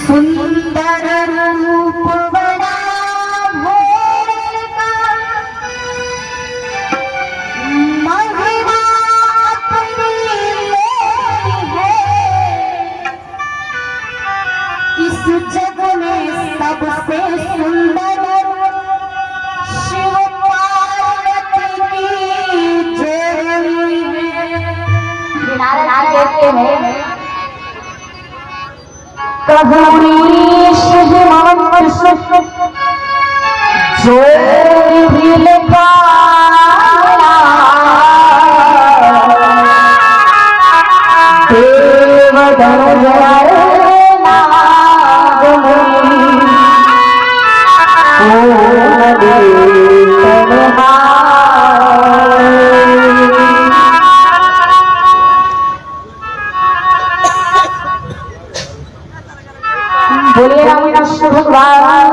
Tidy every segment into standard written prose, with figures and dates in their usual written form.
सुंदर रूप बड़ा भोले का, महिमा अपनी लेती है। इस जग में सबसे सुंदर शिव पार्वती की जोड़ी है। कहते हैं जो भी लगा देव बोले रामकृष्ण भगवान।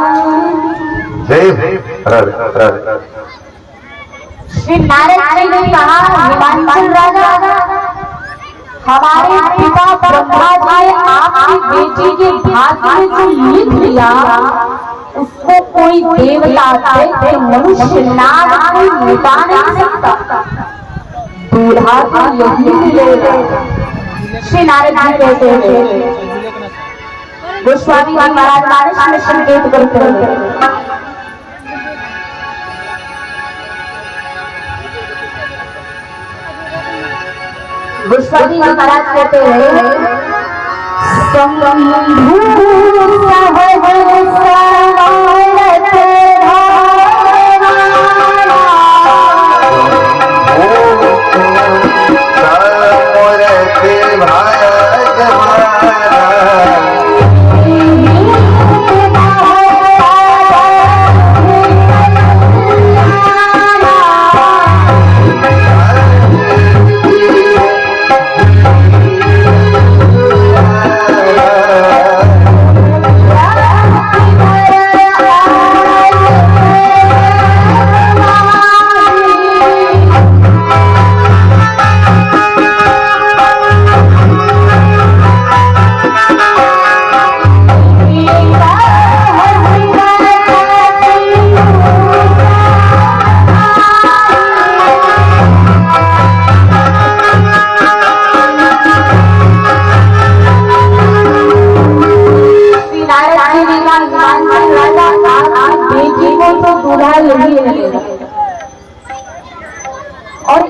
श्री नारद जी ने कहा, हिमांचल राजा, हमारे पिता ब्रह्मा जी ने आपकी बेटी के भाग्य में जो लिख लिया उसको कोई देवता दैत्य मनुष्य नाग कोई मिटा नहीं सकता। दूल्हा तो यही मिलेगा। श्री नारद जी कहते हैं, गोस्वामी महाराज मानस में संकेत करते हैं, गोस्वामी महाराज कहते हैं, शंभु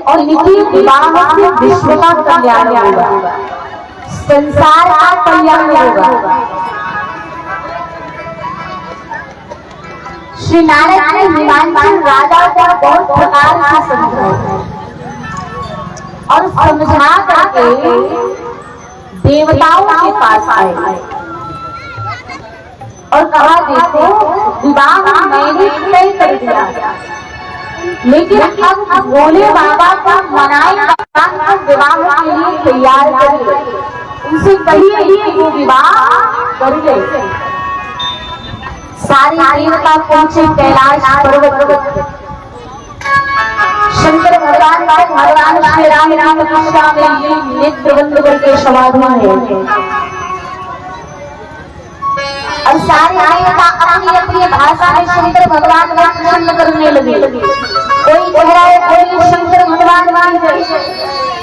और इनकी विवाह से विश्व का कल्याण होगा, संसार का कल्याण होगा। श्री नारद ने हिमांचल राजा को बहुत प्रकार से समझाया और समझा करके देवताओं के पास आए और कहा, देखो विवाह मैंने तय कर दिया, लेकिन अब भोले बाबा को मनाए विवाह के लिए तैयार करिए, उनसे कहिए कि वो विवाह करिए। सारे देवता पहुंचे कैलाश पर्वत। शंकर भगवान श्री राम कृष्ण में नेत्र बंद करके समाधि है और सारे देवता अपनी अपनी भाषा में शंकर भगवान का प्रसन्न करने लगे। कोई कह रहा है बोलिए शंकर भगवान मान जय,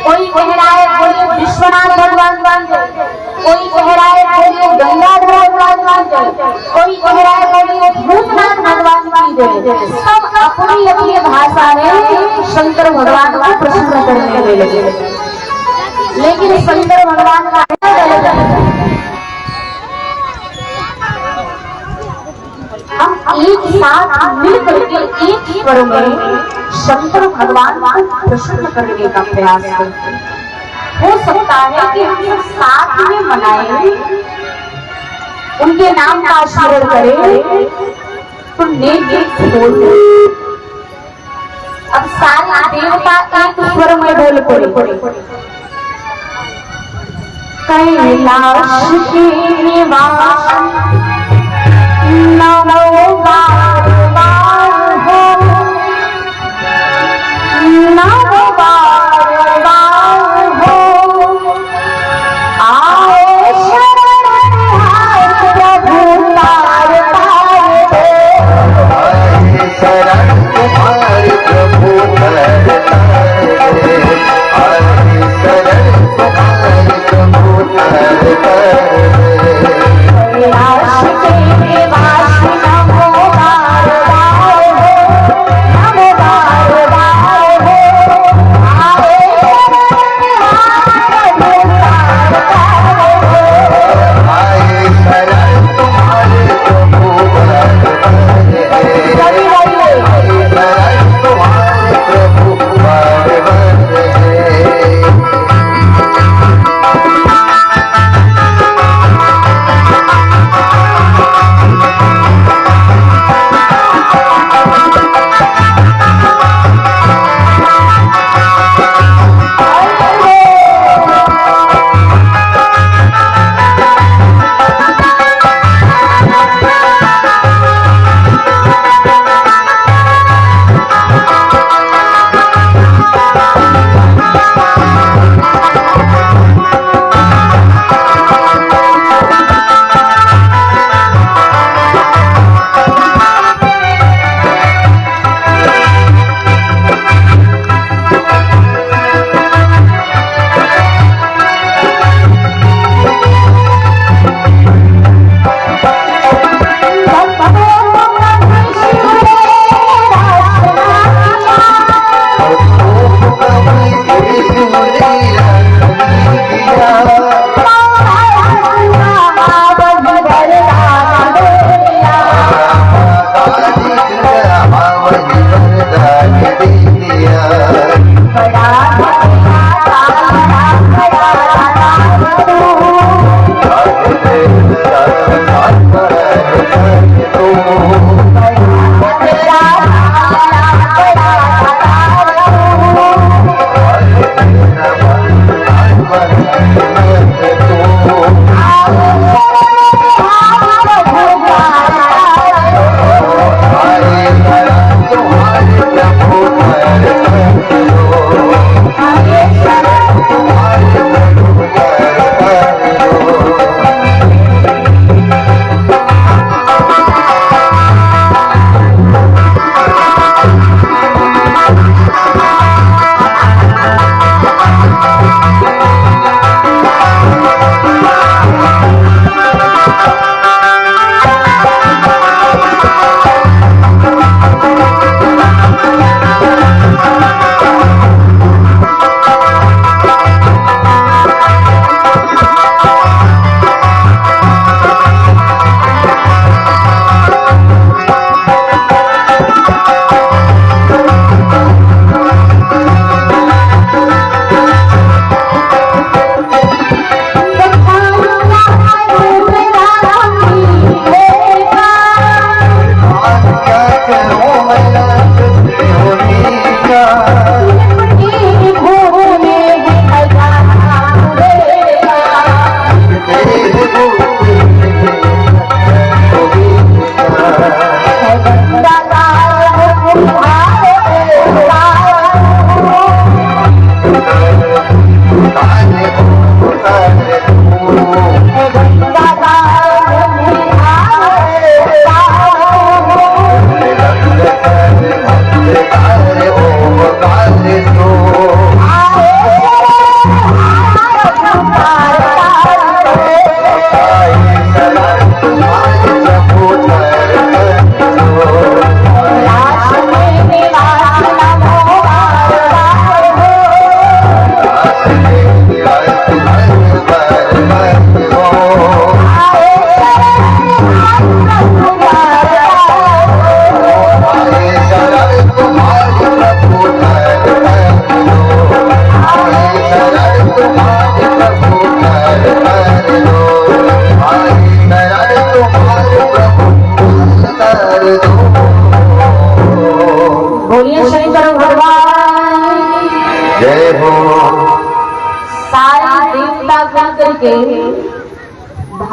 कोई कह रहा है बोलिए विश्वनाथ भगवान मान जय, कोई कह रहा है बोलिए गंगाधर भगवान मान जय, कोई कह रहा है बोलिए भूतनाथ भगवान की जय। सब अपनी अपनी भाषा में शंकर भगवान को प्रसन्न करने लगे, लेकिन शंकर भगवान का हम एक साथ मिलकर के एक स्वर में शंकर भगवान को प्रसन्न करने का प्रयास करते हैं। हो सकता है कि हम साथ में मनाएं, उनके नाम का स्मरण करें तो नेत्र खोल। अब सारे देवता एक स्वर में बोल पड़े, कैलाश के निवास नमो बार बार हो, नमो बार बार हो, आओ शरण हाथ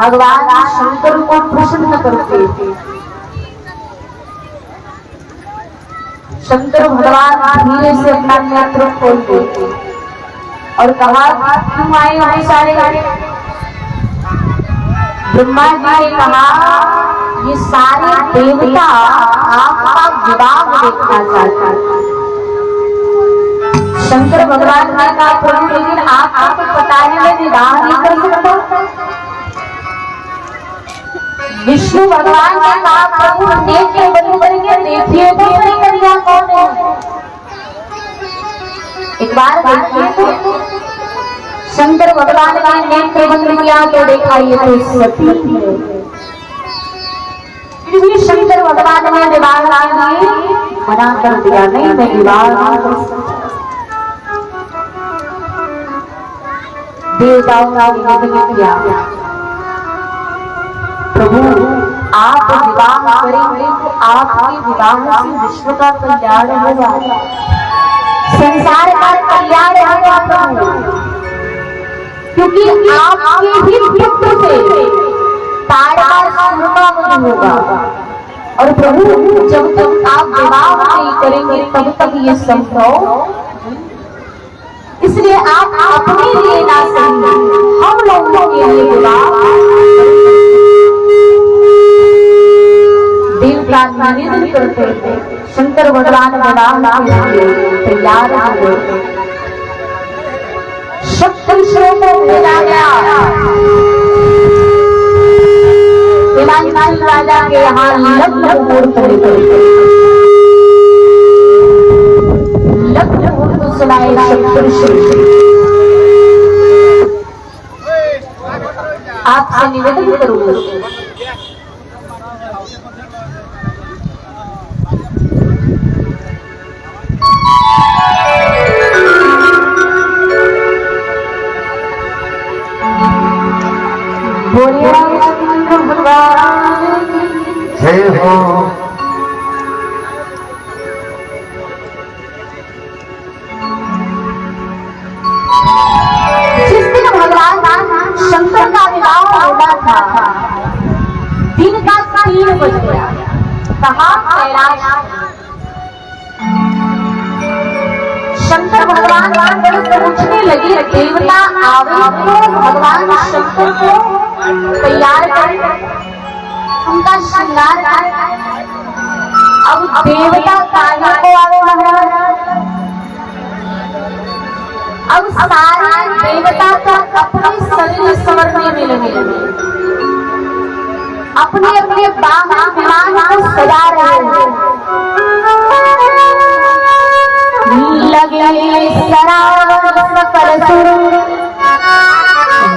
भगवान शंकर को प्रसन्न करते थे। शंकर भगवान धीरे से अपना नेत्र खोलते और कहा, क्यों आए हो सारे? ब्रह्मा जी ने कहा, ये सारे देवता आपका विवाह देखना चाहते हैं। शंकर भगवान ने कहा, प्रभु लेकिन आपको पता है मैं विवाह नहीं कर सकता। विष्णु भगवान ने कहा, प्रभु नेत्र बंद करके देखिए तो सही कन्या कौन है। एक बार देखिए तो शंकर भगवान ने नेत्र बंद किया तो देखा ये तो सती है। फिर भी शंकर भगवान ने विवाह के लिए मना कर दिया, नहीं मैं विवाह नहीं कर सकता। देवताओं का निवेदन किया, प्रभु आप विवाह करेंगे तो आपके विवाह से विश्व का कल्याण होगा, संसार का कल्याण होगा प्रभु, क्योंकि आपके ही पुत्र से तारा सुरमावती होगा। और प्रभु जब तक आप विवाह नहीं करेंगे तब तक ये संभव, इसलिए आप अपने लिए ना सही हम लोगों के लिए विवाह। देवता निवेदन करते थे, शंकर भगवान विवाह के लिए तैयार हुए। शक्ति श्रोत भेजा गया, हिमांशु राजा के यहाँ लग्न मुहूर्त सुनाए शंकर श्री। आपसे निवेदन करूंगा, बोलिए रामचंद्र भगवान जय हो। शंकर का विवाह होना था, दिन का 3 बज गया। कहा कैलाश, शंकर भगवान पूछने लगे, देवता आवे तो भगवान शंकर को तैयार करें, उनका श्रृंगार करें। अब देवता काहे को आवे महाराज? अब सारे देवता का अपने शरीर संवरने में लगे, अपने अपने वाहन विमान को सजा रहे लगे। सरावन सकल सुर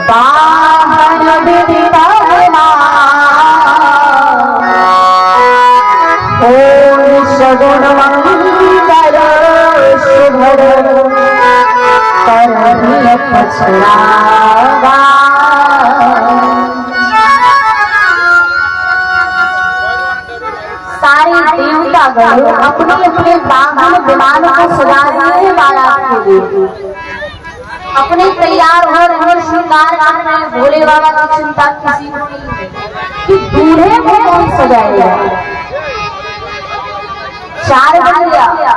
वाहन विदिता ओम सगुण मंगल शुभर पछड़ावा। सारे देवता गण अपने अपने वाहन विमान को सजा रहे बारात के लिए, अपने तैयार हो रहे श्रृंगार कर रहे। भोले बाबा की चिंता किसी को नहीं है कि दूल्हे को कौन सजाएगा। 4 बज गया,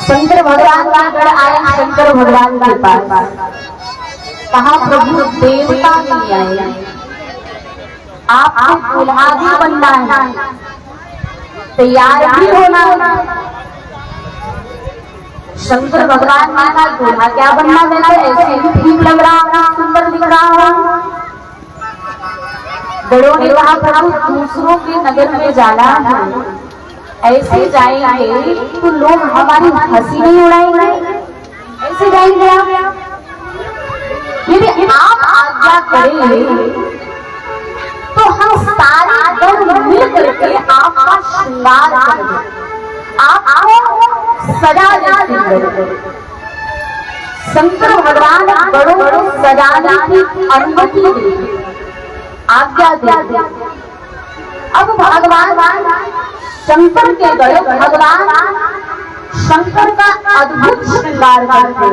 शंकर भगवान का गण आया शंकर भगवान के पास। कहा प्रभु देवता नहीं आए, आपको दूल्हा भी बनना है, तैयार भी होना है। शंकर भगवान ने कहा दूल्हा क्या बनना देना, ऐसे ही ठीक लग रहा, सुंदर दिख रहा हो। गणों ने कहा प्रभु दूसरों के नगर में जाना है, ऐसे जाएंगे तो लोग हमारी हंसी नहीं उड़ाएंगे, ऐसे जाएंगे आप। यदि आप आज्ञा करेंगे तो हम सारे गण मिल करके आपका श्रृंगार करेंगे, आपको सजा देंगे। शंकर भगवान गणों को सजाने की अनुमति देंगे, आज्ञा देंगे। अब भगवान शंकर के गण भगवान शंकर का अद्भुत श्रृंगार करते।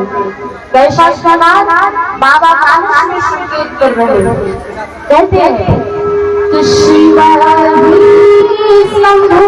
कैसा श्रृंगार? बाबा कान्हा में संकेत कर रहे हैं। कहते हैं कि शिवाजी शंभु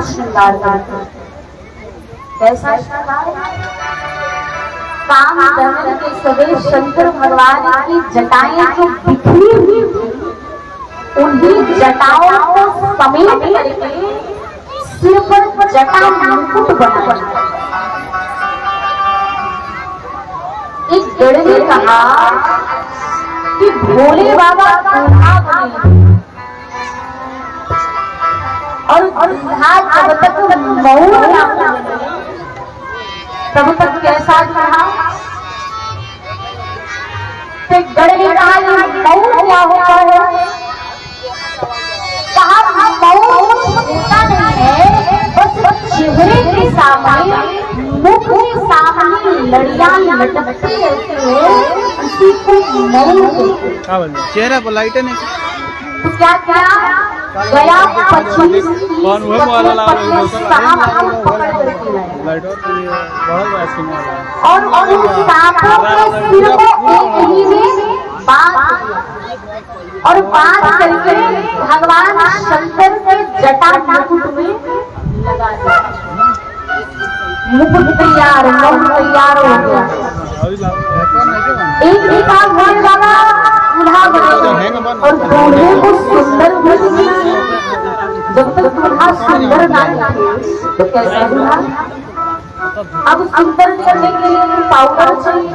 श्रृंगार करते। कैसा श्रृंगार? काम दहन के समय शंकर भगवान की जटाएं जो बिखरी हुई थी, उन्हीं जटाओं को समेट करके सिर पर जटा मुकुट बनाया। एक गढ़ ने कहा कि भोले बाबा दूल्हा बने और जब तक मऊ ना बने तब तक कैसा रहा? तो गढ़ ने कहा मऊ क्या होता है? कहा मऊ होता नहीं है, बस चेहरे के सामने मुख के सामने लड़ियां लटकती रहती है, उसी को मऊ। चेहरा पर लाइट नहीं तो क्या क्या गया 25 और उन सांपों के सिर को एक ही में बांध दिया और बांध करके भगवान शंकर के जटा मुकुट में लगा दिया। मुकुट तैयार, मुकुट तैयार हो गया। एक ही काम होने वाला दूल्हा बनेगा और दूल्हे को सुंदर भी। जब तक दूल्हा सुंदर ना दिखे तो कैसा दूल्हा? अब सुंदर करने के लिए पाउडर चाहिए।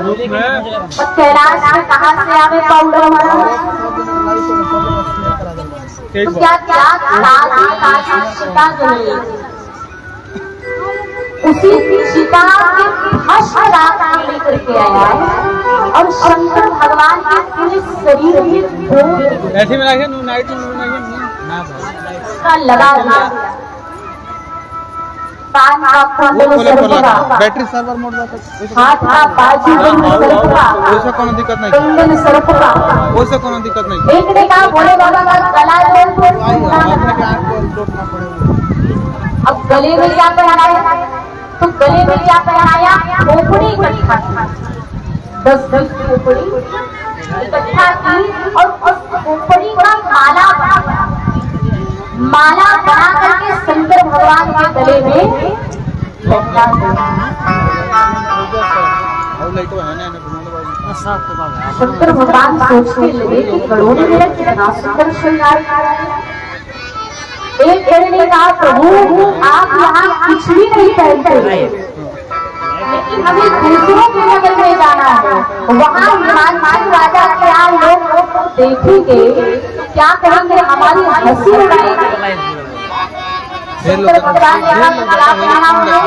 और कैलाश में कहाँ से आवे पाउडर हमारा? तो क्या क्या ताजी ताजी चिता जली, उसी चिता के भस्म रात में लेकर के आया है और शंकर भगवान के पूरे शरीर में ऐसे में नाइट का लगा हुआ। कान का कुंडल सर्पका, बैटरी सर्वर मोड जाता हाथ का बाजू सर्पका, वैसे कोनो दिक्कत नहीं, कुंडल सर्पका। वैसे कोनो दिक्कत नहीं। देखने का भोले बाबा का गला आपने के आंख को चोट ना पड़े। अब गले में क्या पहनाया, तो गले में क्या पहनाया, खोपड़ी इकट्ठा की, 10 खोपड़ी इकट्ठा की और उस खोपड़ी का माला बनाया, माला बना करके शंकर भगवान के गले में लटका दिया। शंकर भगवान सोचने लगे कि गरुड़ मेरा कितना सुंदर श्रृंगार कर रहा है। एक जन ने कहा, प्रभु आप यहाँ कुछ भी नहीं पहनते, लेकिन हमें दूसरों के नगर में जाना है, वहाँ हिमांशु राजा के यहाँ लोग देखेंगे, क्या कहेंगे, हमारी हंसी उड़ाएंगे। शंकर भगवान ने कहा, क्या कहना है?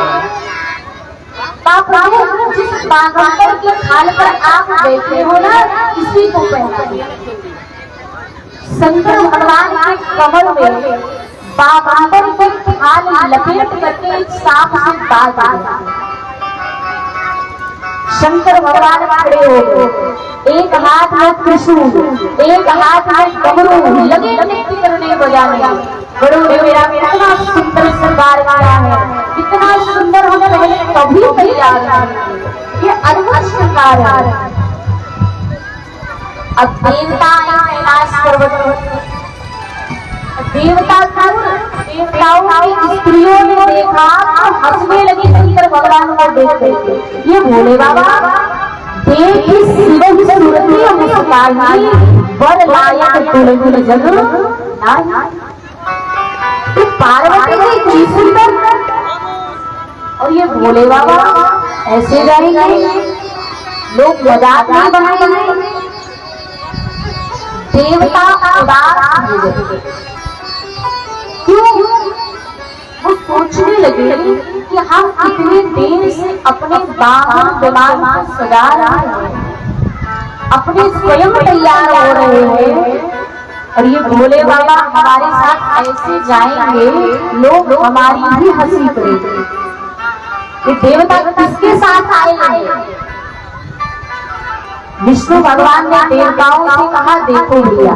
प्रभु जिस बागंबर की खाल पर आप बैठे हो ना, इसी को पहनाइए। शंकर भगवान के कमर में बागंबर की खाल लपेट करके एक सांप से बांध दिया। शंकर भगवान खड़े हो गए, एक हाथ में त्रिशूल, एक हाथ में डमरू, लगे नृत्य करने बजाने। गरुड़ मेरा इतना सुंदर श्रृंगार किया है, इतना सुंदर हम पहले कभी तैयार नहीं, ये अद्भुत श्रृंगार है। अब देवता आए कैलाश पर्वत पर, देवताओं की स्त्रियों ने देखा तो हंसने लगी शंकर भगवान को देख करके। ये भोले बाबा देख शिव सुरती मुस्कानी, वर लायक दुल्हन जग तो पार्वती जी की सुंदर, और ये भोले बाबा ऐसे जाएंगे, लोग मजाक नहीं बनाएंगे। देवता उदास हो गए, क्यों? वो सोचने लगे कि हम इतने देर से अपने वाहन विमान को सजा रहे हैं, अपने स्वयं तैयार हो रहे हैं, और ये भोले बाबा हमारे साथ ऐसे जाएंगे, लोग हमारी भी हंसी करेंगे। ये देवता किसके साथ आए? विष्णु भगवान ने देवताओं से कहा, देखो भैया,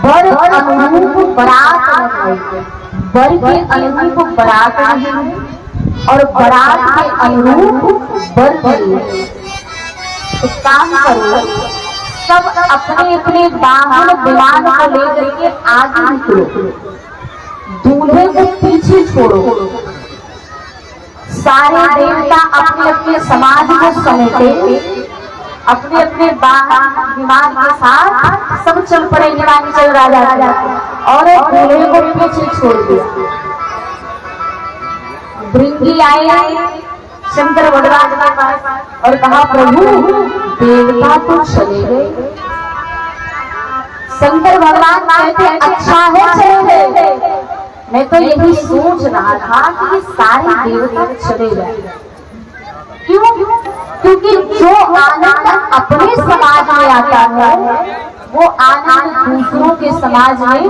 वर अनुरूप बारात है, वर के अनुरूप बारात है और बारात के अनुरूप वर है। एक काम करो, सब अपने अपने वाहन विमान को लेकर के आगे निकलो, दूल्हे को पीछे छोड़ो। सारे देवता अपने अपने समाज को समेटे, अपने अपने वाहन विमान के साथ सब चल पड़े हिमाचल राजा और दूल्हे को पीछे छोड़ दिया। भृंगी आए शंकर भगवान के पास और कहा, प्रभु देवता तो चले गए। शंकर भगवान कहते, अच्छा है चले गए, मैं तो यही सोच रहा था कि सारे देवता चले गए। क्यों? क्योंकि जो आनंद अपने समाज में आता है, वो आनंद दूसरों के समाज में।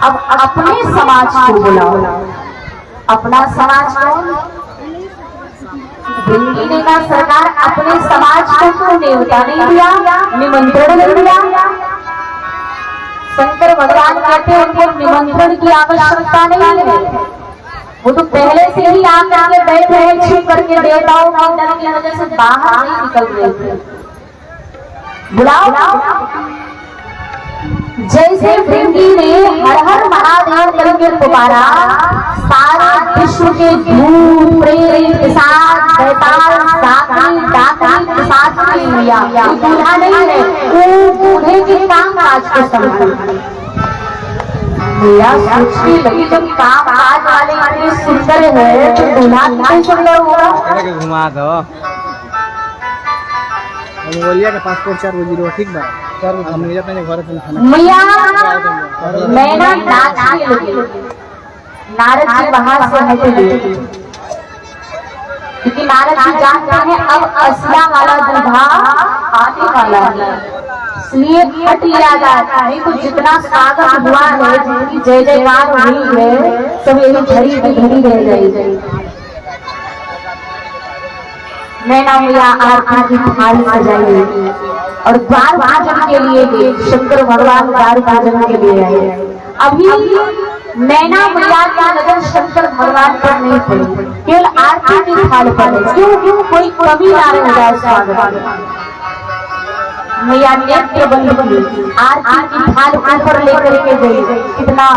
अब अपने समाज को बुलाओ, अपना समाज कौन? भृंगी ने कहा, सरकार अपने समाज को क्यों न्योता नहीं दिया, निमंत्रण नहीं दिया? शंकर भगवान कहते हैं, उनको निमंत्रण की आवश्यकता नहीं है, वो तो पहले से ही आकर के बैठे हैं, छुप करके देवताओं के डर की वजह से बाहर नहीं निकल रहे थे। बुलाओ। जैसे भृंगी ने हर हर महादेव करके पुकारा, सारे विश्व के भूत प्रेत पिशाच बैताल डाकनी पिशाच की लिया, दूल्हा नहीं है, वो दूल्हे के काम काज को संभाल। मेरा सोचने लगी, जब काम काज वाले इतने सुंदर है तो दूल्हा कितने सुंदर होगा। घुमा दो बोलिया के पासपोर्ट 4 ठीक बा, हम ले जाते हैं घर पे खाना। मैया मैं ना नाचने लगी, नारद जी बाहर से हटे गए, क्योंकि नारद जी जानते हैं अब असला वाला दूल्हा आने वाला है। इसलिए हट लिया जाता है। तो जितना स्वागत हुआ है, जितनी जय जयकार हुई है, सब यही धरी की धरी रह जाएगी। मैना मैया आरती की थाल सजाई और द्वार पूजन के लिए गए। शंकर भगवान द्वार पूजन के लिए आए। अभी मैना मैया का नजर शंकर भगवान पर नहीं पड़ी, केवल आरती की थाल पर है। क्यों कोई कमी ना रह जाए स्वागत। मैया नृत्य बंद की आरती की थाल ऊपर लेकर के गई। कितना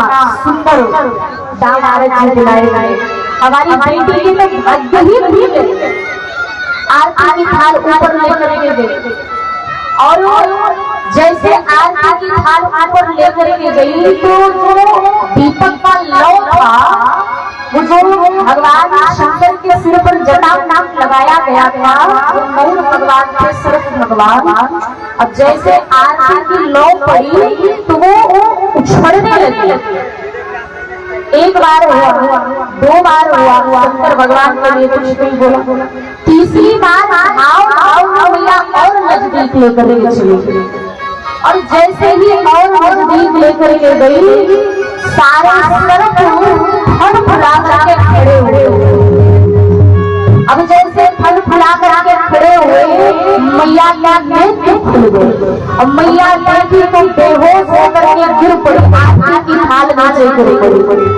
सुंदर दाम आरती जी दिलाए गए। हमारी बेटी की तो भाग्य ही नहीं, आरती की थाल ऊपर लेकर के गई। और जैसे आरती की थाल ऊपर लेकर के गई तो जो दीपक का लौ था, वो जो भगवान शंकर के सिर पर जटाव नाम लगाया गया था, वो मौन भगवान थे, सर्प भगवान। अब जैसे आरती की लौ पड़ी तो वो उछड़ने लगी। एक बार हुआ, दो बार हुआ, शंकर भगवान के लिए कुछ नहीं बोला। तीसरी बार आओ मैया और नजदीक लेकर के चली गई। और जैसे ही और नजदीक लेकर के गई, सारे सर्प फल फुला करके खड़े हुए। अब जैसे फल फुला करके खड़े हुए, मैया का नेत्र खुल गए और मैया देखी तो बेहोश होकर के गिर पड़ी। आरती की थाल नीचे गिर पड़ी।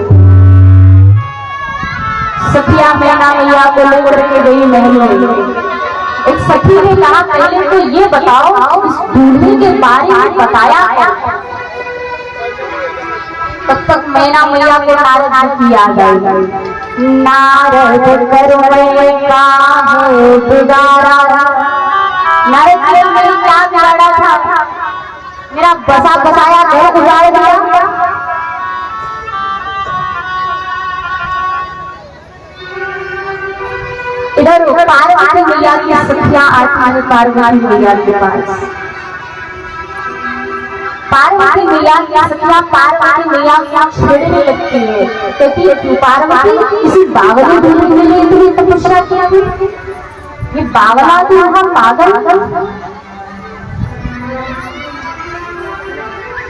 सखिया मैना मैया को लेकर के गई महल में। एक सखी ने कहा, पहले तो ये बताओ इस दूल्हे के बारे में बताया क्या? तब तक मैना मैया को नारद जी याद आई। नारद करुणे का हो बिगाड़ा। नारद जी ने क्या बिगाड़ा था? मेरा बसा बसाया घर उजाड़ दिया। इधर पार्वती मैया की सखियां आती है पार्वती मैया के पास। पार्वती मैया की सखियां पार्वती मैया को छेड़ने लगती है। कहती पार्वती किसी बावली दूल्हे के लिए इतनी तपस्या किया, ये बावला दूल्हा पागल।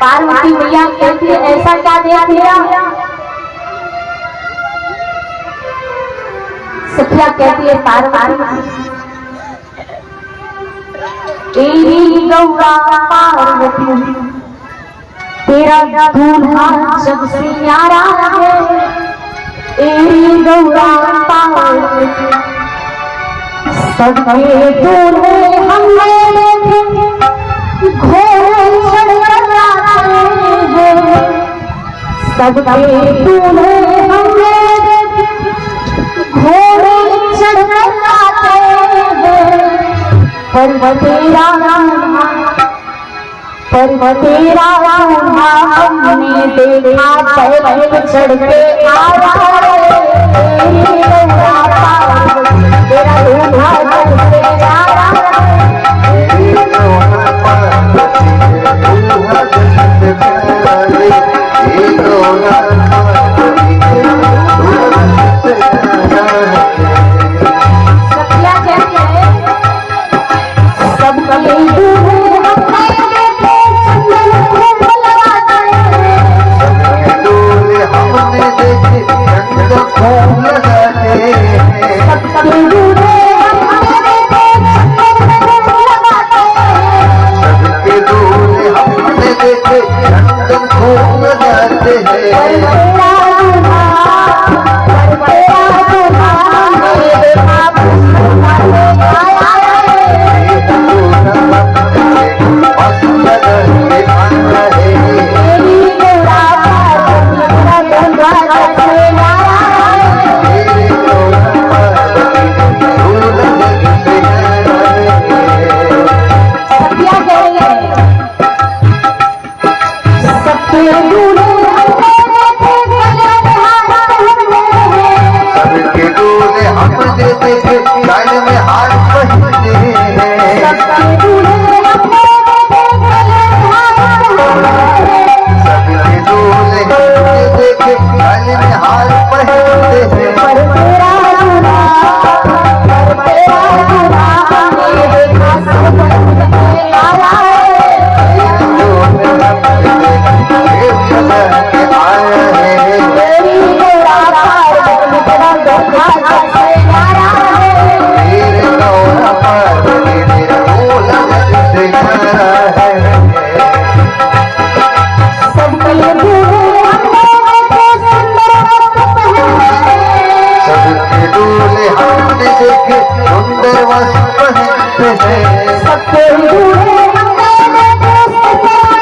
पार्वती मैया कहती है ऐसा क्या देख लिया? सखिया कहती है पार्वती तेरी गौरा पार्वती, तेरा दूल्हा जग से न्यारा है। तेरी गौरा पार्वती सबके दूल्हे हमने देखे, घोड़े चढ़कर आते हैं। सबके दूल्हे हमने देखे, घोड़े चढ़कर आते हैं। पर तेरा दूल्हा हमने देखा पैदल चढ़ के आया रे। तेरा दूल्हा जग से न्यारा सुंदर वस्त्र पहनते हैं। सबके दूल्हे हमने देखे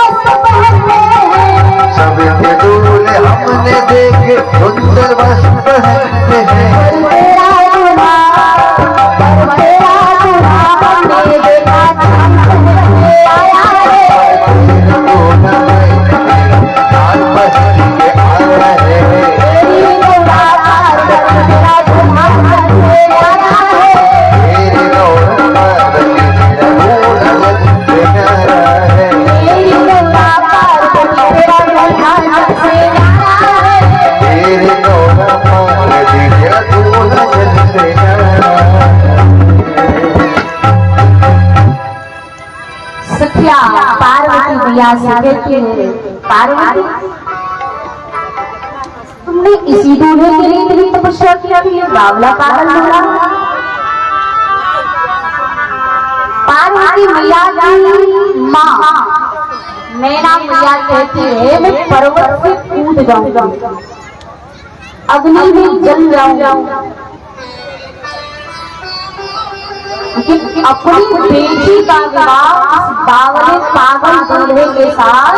वस्त्र पहनते हैं। सबके दूल्हे हमने देखे सुंदर वस्त्र पहनते हैं। तेरा दूल्हा हमने देखा चमकते आया है। लाल पहन के आया है। तेरी मुलाकात तेरा दूल्हा हमने आया है। तेरी रौनक तेरा दूल्हा बनके आया है। तेरी मुलाकात तेरा दूल्हा हमसे आया है। तेरी रौनक तेरा दूल्हा बनके आया है। सखिया पार्वती मैया से कहती है, पार्वती तुमने इसी दूल्हे के लिए इतनी तपस्या किया कि ये बावला पागल दूल्हा। पार्वती मैया की माँ नैना मैया कहती है मैं पर्वत से कूद जाऊंगा, अग्नि में जल जाऊंगा, लेकिन अपनी बेटी का विवाह इस बावले पागल दूल्हे के साथ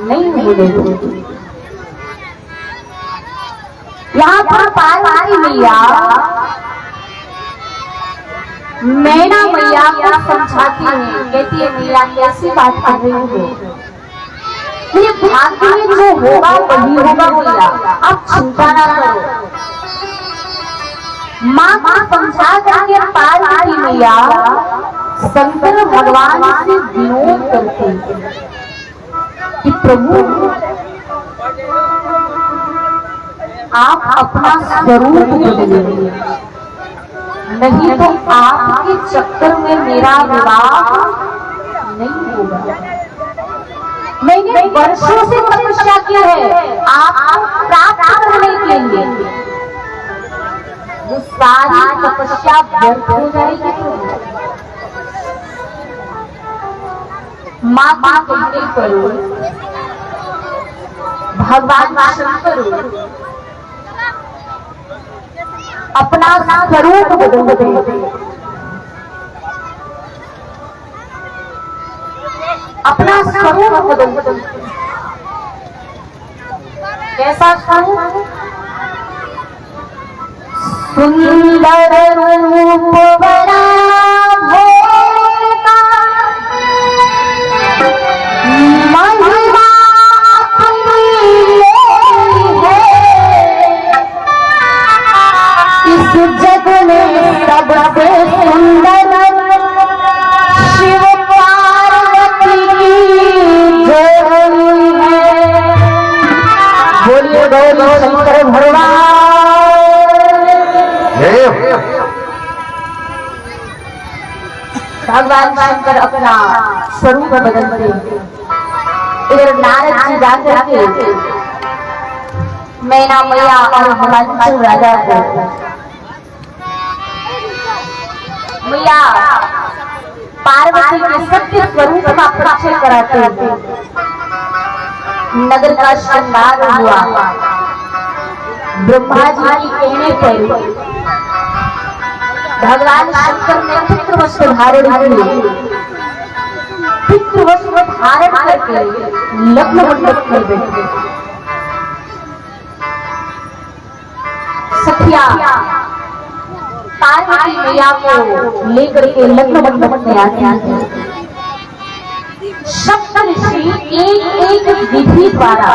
नहीं होने दूंगी। यहाँ पर पार्वती मैया नैना मैया को समझाती है, कहती है मैया कैसी बात कर रही हो, ये भाग्य में जो होगा वही होगा मैया, आप चिंता ना करो। माँ को समझा करके पार्वती मैया शंकर भगवान से विनोद करती है कि प्रभु आप अपना स्वरूप बदलिए, नहीं तो आपके चक्कर में मेरा विवाह नहीं होगा। मैंने वर्षों से तपस्या की है आपको प्राप्त करने के लिए, वो सारी तपस्या व्यर्थ हो जाएगी। माँ का कहने पर भगवान शंकर अपना स्वरूप बदलते हैं, अपना स्वरूप बदलते हैं। कैसा स्वरूप? सुंदर रूप बना भोला, महिमा अपनी लेनी है, इस जग में सबसे सुंदर शिव पार्वती की जोड़ी है। बोलिए गौरी शंकर भगवान। भगवान शंकर अपना स्वरूप बदलते हैं। इधर नारद जी जाकर के मैना मैया और हिमांशु राजा को मैया पार्वती के सत्य स्वरूप का परिचय कराते हैं। नगर का श्रृंगार हुआ। ब्रह्मा जी की कहने पर भगवान शंकर ने पितृवस्त्र धारण किए। पितृवस्त्र धारण करके लग्न मंडप में बैठे। सखिया पार्वती मैया को लेकर के लग्न मंडप में आते हैं। सप्त ऋषि एक एक विधि द्वारा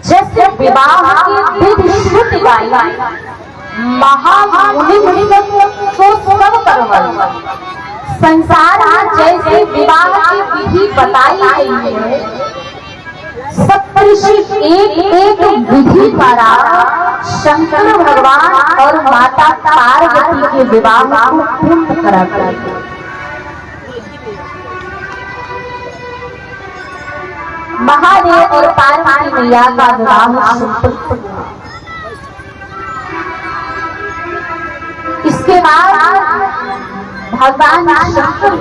जैसे विवाह की विधि श्रुति गाई महामुनि तो सब करवल। संसार में जैसे विवाह की विधि बताई गई है, सप्तऋषि एक एक विधि द्वारा शंकर भगवान और माता पार्वती के विवाह को पूर्ण कराते हैं। महादेव और पार्वती मैया का विवाह संपन्न हुआ। इसके बाद भगवान शंकर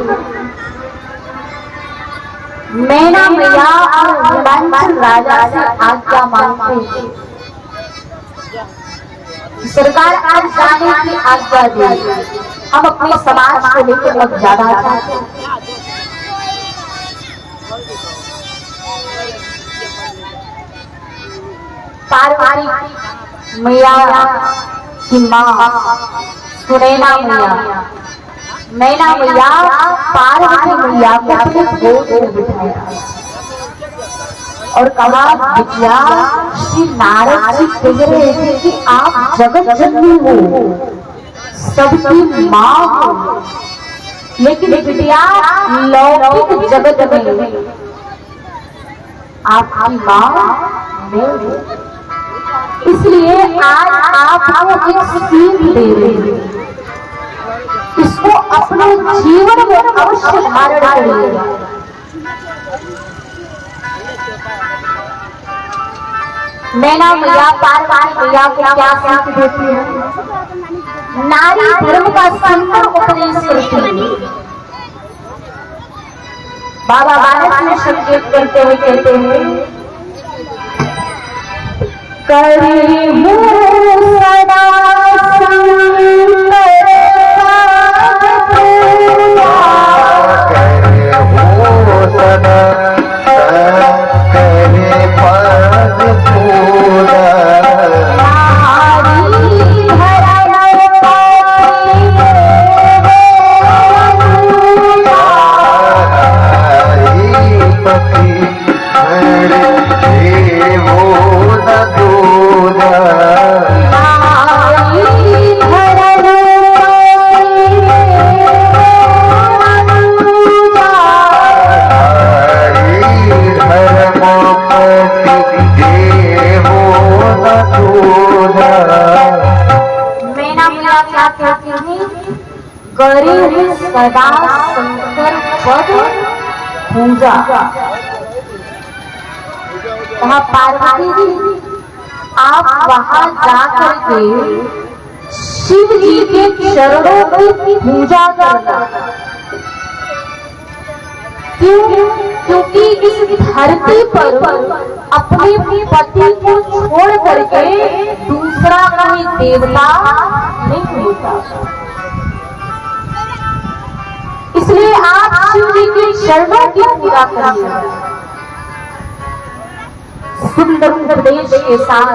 मैना मैया और हिमांशु राजा से आज्ञा मांगते हैं। सरकार आज जाने की आज्ञा दी। हम अपने समाज को लेकर अब ज्यादा चाहते हैं। पार्वती मैया की माँ सुनैना मैया, नैना मैया पार्वती मैया को अपने गोद में बिठाया और कहा, बिटिया श्री नारद जी कह रहे थे कि आप जगत जननी हो, सबकी माँ हो, लेकिन बिटिया लौकिक जगत में आपकी माँ मैं हूँ। इसलिए आज आपको एक सीख दे रही हूँ, इसको अपने जीवन में अवश्य धारण करिए। नैना मैया पार्वती मैया को क्या सीख देती है? नारी धर्म का सुंदर उपदेश करती है। बाबा बालक में संकेत करते हुए कहते हैं, करी हूँ सदा करी सदा शंकर पद पूजा। कहा, पार्वती जी आप वहां जाकर के शिव जी के चरणों की पूजा करना। क्यों? क्योंकि इस धरती पर अपने पति को छोड़ करके दूसरा कोई देवता नहीं होता, इसलिए आप शिव जी के चरणों की पूजा करिए। सुंदर उपदेश के साथ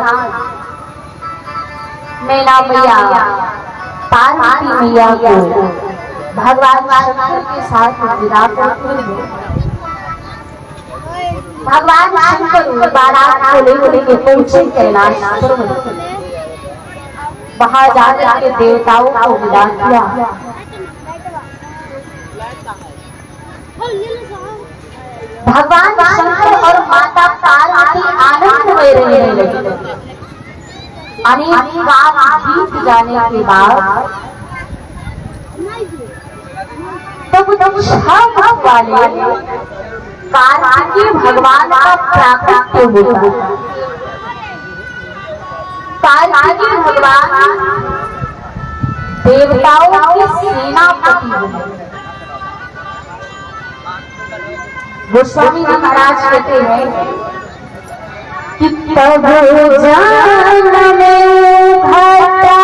नैना मैया पार्वती मैया को भगवान शंकर के साथ विदा करते हैं। भगवान शंकर बारात को लेकर पहुंचे कैलाश पर्वत। वहां जाकर के देवताओं को विदा किया। भगवान शंकर और माता पार्वती आनंद में रहने लगे। अनेक काल बीत जाने के बाद तब छह वाले कार्तिकेय भगवान का प्राकट्य हुआ। कार्तिकेय भगवान देवताओं के सेनापति हुए। गोस्वामी जी महाराज कहते हैं कि तब जान में घटा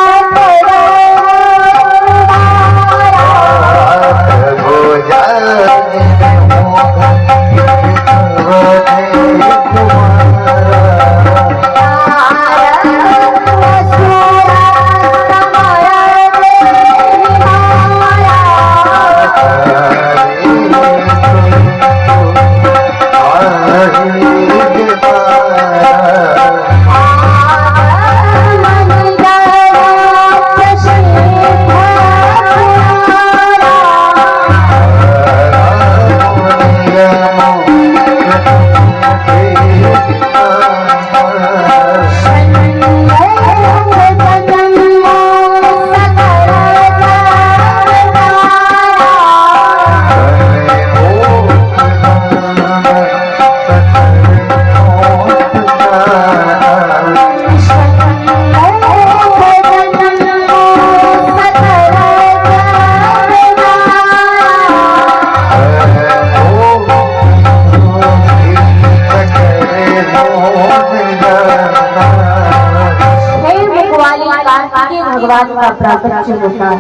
प्राकट्य होता है।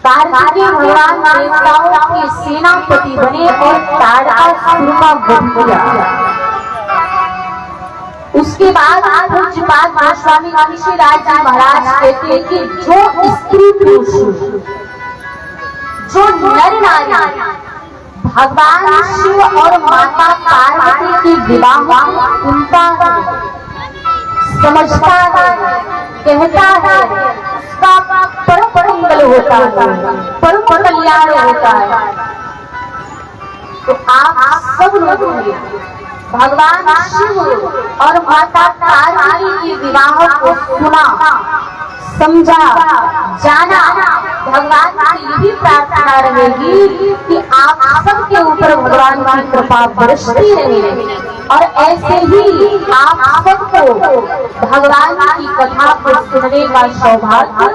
कार्तिकेय भगवान देवताओं के सेनापति बने और ताड़कासुर का वध किया। उसके बाद पूज्यपाद गोस्वामी काशीराज जी महाराज कहते हैं कि जो स्त्री पुरुष, जो नर नारी भगवान शिव और माता पार्वती के विवाह सुनता है, समझता है, कहता है, उसका परम मंगल होता है, परम कल्याण होता है। तो आप सब लोगों ने भगवान शिव और माता पार्वती के विवाह को सुना, समझा, जाना। भगवान से यही प्रार्थना रहेगी कि आप सबके ऊपर भगवान की कृपा बरसती रहे और ऐसे ही आप सबको भगवान की कथा को सुनने का सौभाग्य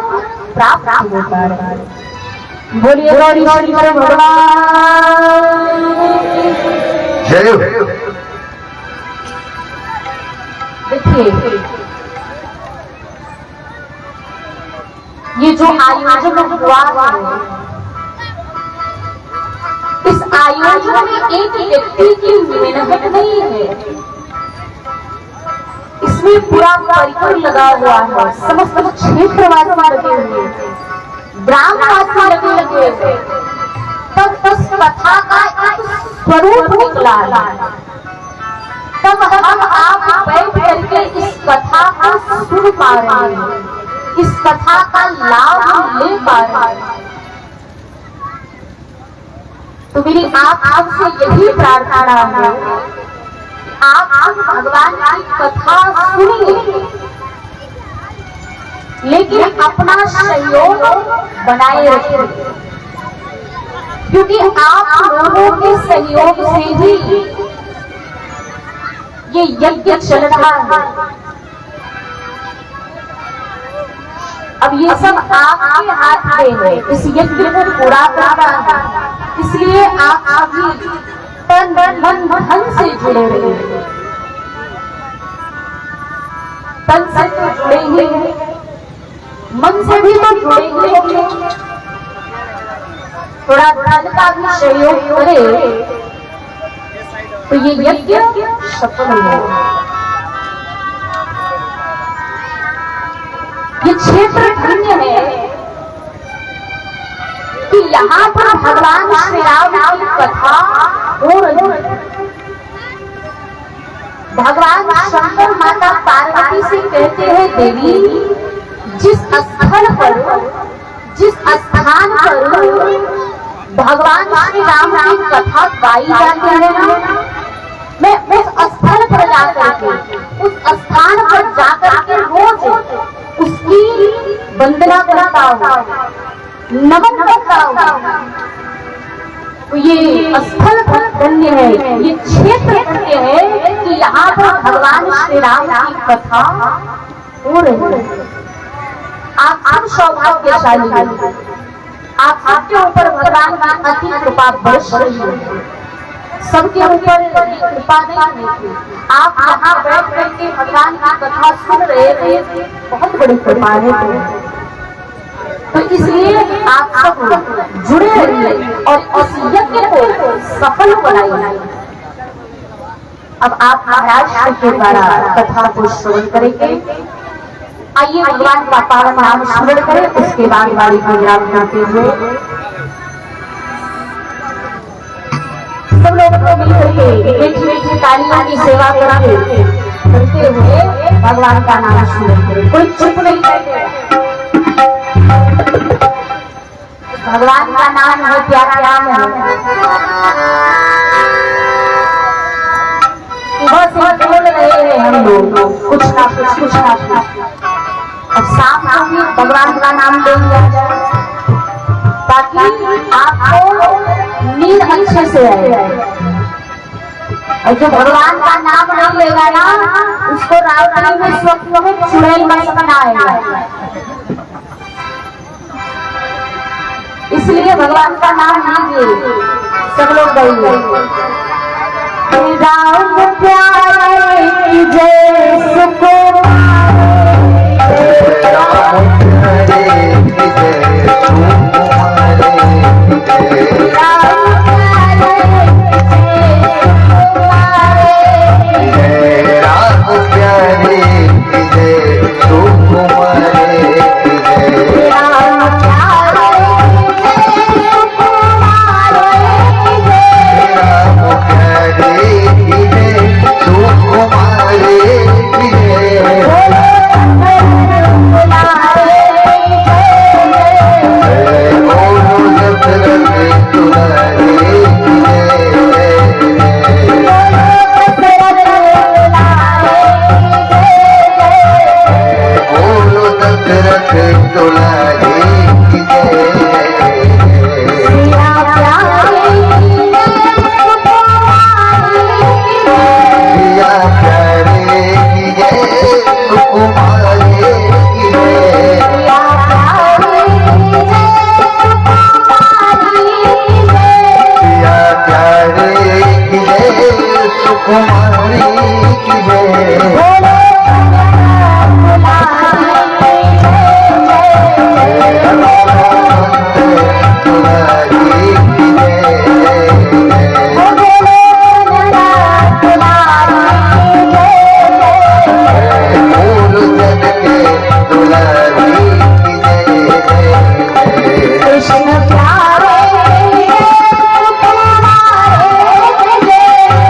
प्राप्त होता रहे। बोलिए गौरी शंकर भगवान जय हो। देखिए, ये जो आयोजन हुआ है, इस आयोजन में एक व्यक्ति की मेहनत नहीं है, इसमें पूरा परिकर लगा हुआ है, समस्त क्षेत्रवासी लगे हुए, ग्रामवासी लगे हुए, तब उस कथा का एक स्वरूप निकला है। तब हम आप बैठ करके इस कथा को सुन पा रहे हैं, इस कथा का लाभ ले पा रहे हैं। तो मेरी आप आपसे यही प्रार्थना है, आप भगवान की कथा सुनिए, लेकिन अपना सहयोग बनाए रखिए, क्योंकि आप लोगों के सहयोग से ही ये यज्ञ चल रहा है। अब ये सब आपके हाथ में है, इस यज्ञ को पूरा करना है, इसलिए आप सभी तन मन धन से जुड़े रहे, तन से तो जुड़े ही हैं, मन से भी तो जुड़े हुए होंगे। थोड़ा धन का भी सहयोग करे तो ये यज्ञ सफल हो। ये क्षेत्र धन्य है कि यहाँ पर भगवान श्री राम की कथा हो रही है। भगवान शंकर माता पार्वती से कहते हैं, देवी जिस स्थल पर, जिस स्थान पर भगवान श्री राम की कथा गाई जाती है ना, मैं उस स्थल पर जाकर के, उस स्थान पर जाकर के रोज उसकी वंदना करता हूँ, नमन करता हूँ। तो ये स्थल धन्य है, ये क्षेत्र धन्य है कि यहाँ पर भगवान श्री राम की कथा हो रही है। आप सब सौभाग्यशाली हैं, आप सबके ऊपर भगवान की अति कृपा बरस रही है। सबके ऊपर कृपा नहीं है, आप यहाँ बैठ करके भगवान की कथा सुन रहे थे, बहुत बड़ी कृपा है। तो इसलिए आप सब जुड़े रहिए और इस यज्ञ को सफल बनाइए। अब आप महाराज के द्वारा कथा को श्रवण करेंगे। आइए भगवान का पावन नाम स्मरण करें, उसके बाद वाली को याद करते हुए सब लोगों को मिलकर के मीठी मीठी तालियों की सेवा करते हुए भगवान का नाम स्मरण करें। कोई चुप नहीं करेगा। भगवान का नाम है, प्यारा नाम है। सुबह से बोल रहे हैं हम लोग कुछ ना कुछ। अब शाम को भी भगवान का नाम लेंगे ताकि आपको नींद अच्छे से आए। और जो भगवान का नाम नहीं लेगा ना, उसको रात्रि में स्वप्न में चुड़ैल का सपना आएगा। इसलिए भगवान का नाम लीजिए, सब लोग गाइए। राम प्यारे की जय, सुको दुलारी की जय। सिया प्यारे सिया प्यारे की जय, सुकुमारी की जय। सिया प्यारे सिया प्यारे की जय, सुकुमारी की जय। कृष्ण प्यारे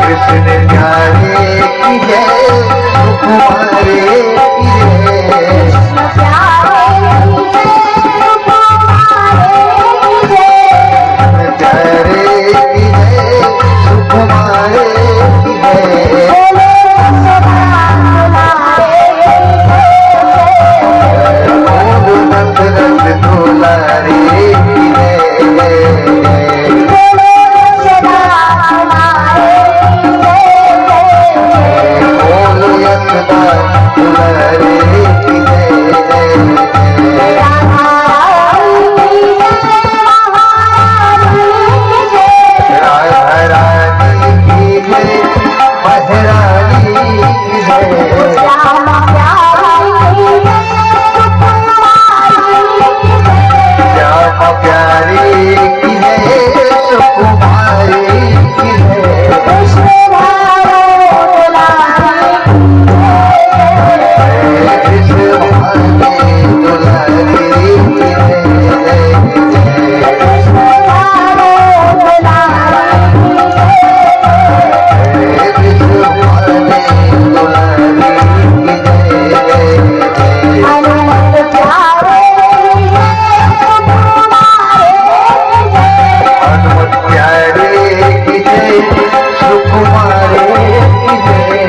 कृष्ण प्यारे की जय, सुकुमारे की जय। कृष्ण प्यारे प्यारे की जय, सुकुमारे की जय। बोलो नंदनंद दुलारी की जय। बोलो यशोदा दुलारी की जय। राधा रानी की जय, महारानी की जय। श्याम प्यारी की जय, सुकुमारी की जय। कृष्ण भाग्य दुलारी की जय। कृष्ण भाग्य दुलारी की जय। हनुमत प्यारे की जय, सुकुमारे की जय।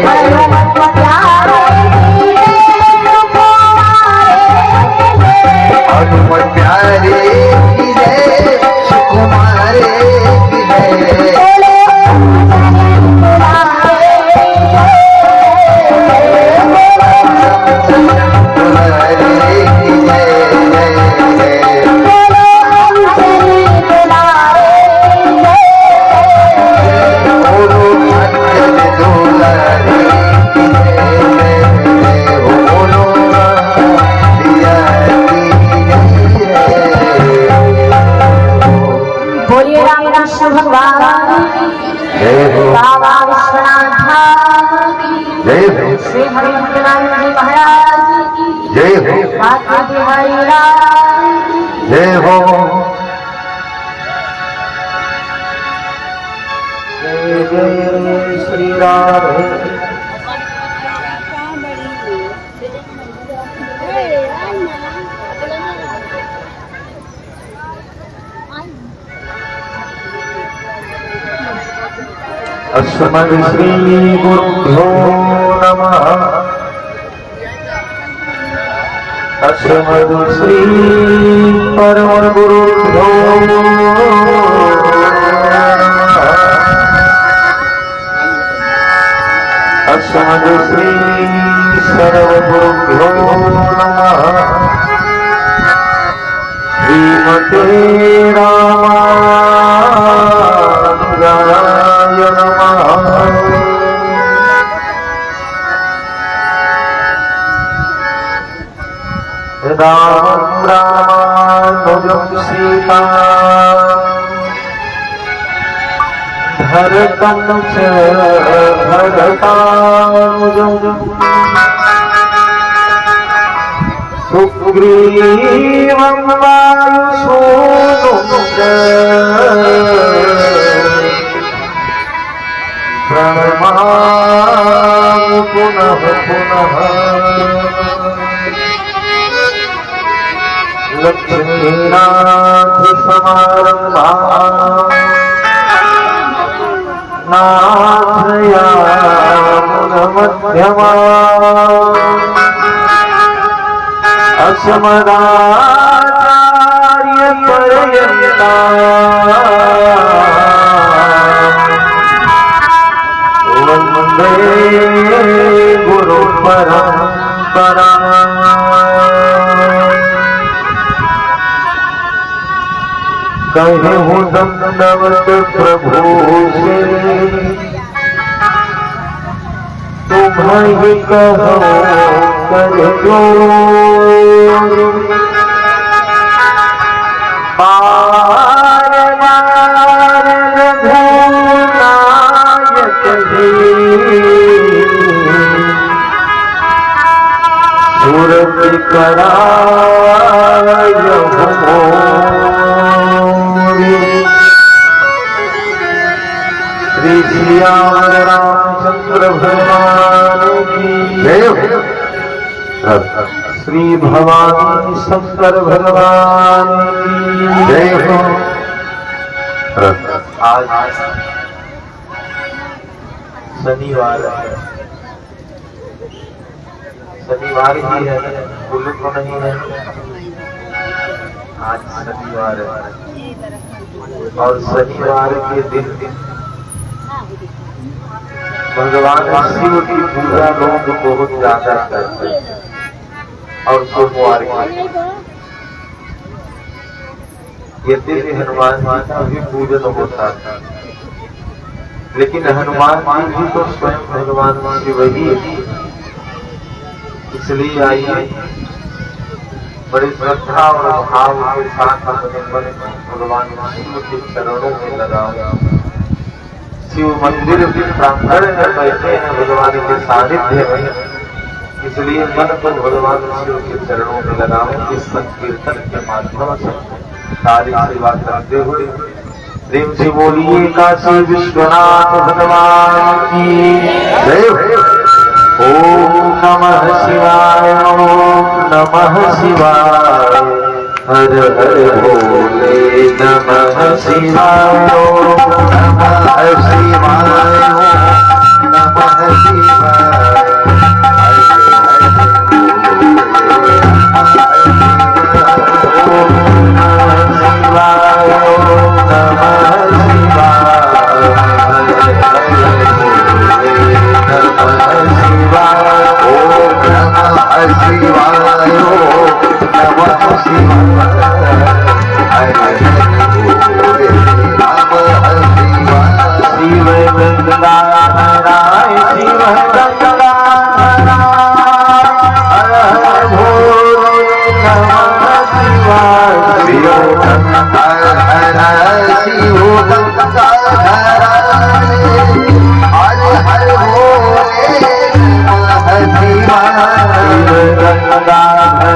हनुमत प्यारे की जय, सुकुमारे की जय। दुलारी की जय। बोलो अंजन दुलारी की जय। बोलो सिया की जय। बोलिए राम कृष्ण भगवान जय हो, बाबा विश्वनाथ जय हो, श्री हरिभद्रानंद जी महाराज की जय हो, माता बिहारी लाल की। जय हो। जय जय श्री राधे। अस्मद् श्री गुरुभ्यो नमः। अस्मद् श्री परम गुरुभ्यो नमः। अस्मद् श्री सर्वगुरुभ्यो नमः। श्रीमते रामानुजाय नमः। राम रामानुजं सीता भरतं च भरतानुजम् सुग्रीवं वायुसूनुं च प्रणमामि पुनः पुनः। लक्ष्मीनाथसमारम्भाम् नाथयामुनमध्यमाम् अस्मदाचार्य पर्यन्ता वन्दे गुरु परंपरा। कहूँ दंडवत प्रभु से तुम्हें कहो कर जो बार बार रघुनायक जी सूरज कराय श्री श्याम रामचंद्र भगवान की जय। श्री भवानी शंकर भगवान की जय हो। आज शनिवार है, शनिवार ही है, कुल तो नहीं है। आज शनिवार है और शनिवार के दिन भगवान शिव की पूजा लोग बहुत ज्यादा करते हैं और सोमवार की यद्यपि हनुमान जी का भी पूजन होता है, लेकिन हनुमान जी भी तो स्वयं भगवान शिव ही है। इसलिए आइए बड़ी श्रद्धा और भाव के साथ अपने मन में भगवान शिव के चरणों में लगाओ। शिव मंदिर के प्रांगण में बैठे हैं भगवान के सानिध्य में, इसलिए मन को भगवान शिव के चरणों में लगाओ। इस संकीर्तन के माध्यम से सारी सेवा करते हुए प्रेम से बोलिए काशी विश्वनाथ भगवान की जय। ओम नमः शिवाय, ओम नमः शिवाय, हर हर भोले नमः शिवाय, ओम नमः शिवाय, ओम नमः शिवाय, हर हर भोले ओम नमः शिवाय, ओम नमः शिवाय, हर हर भोले नमः शिवाय, ओम नमः शिवाय, ओम नमः शिवाय, हर हर भोले नमः शिवाय। शिव गंगाधराय, शिव गंगाधराय, हर हर भोले नमः शिवाय। शिव गंगाधराय, शिव गंगाधराय, हर हर भोले नमः शिवाय। शिव गंगाधराय,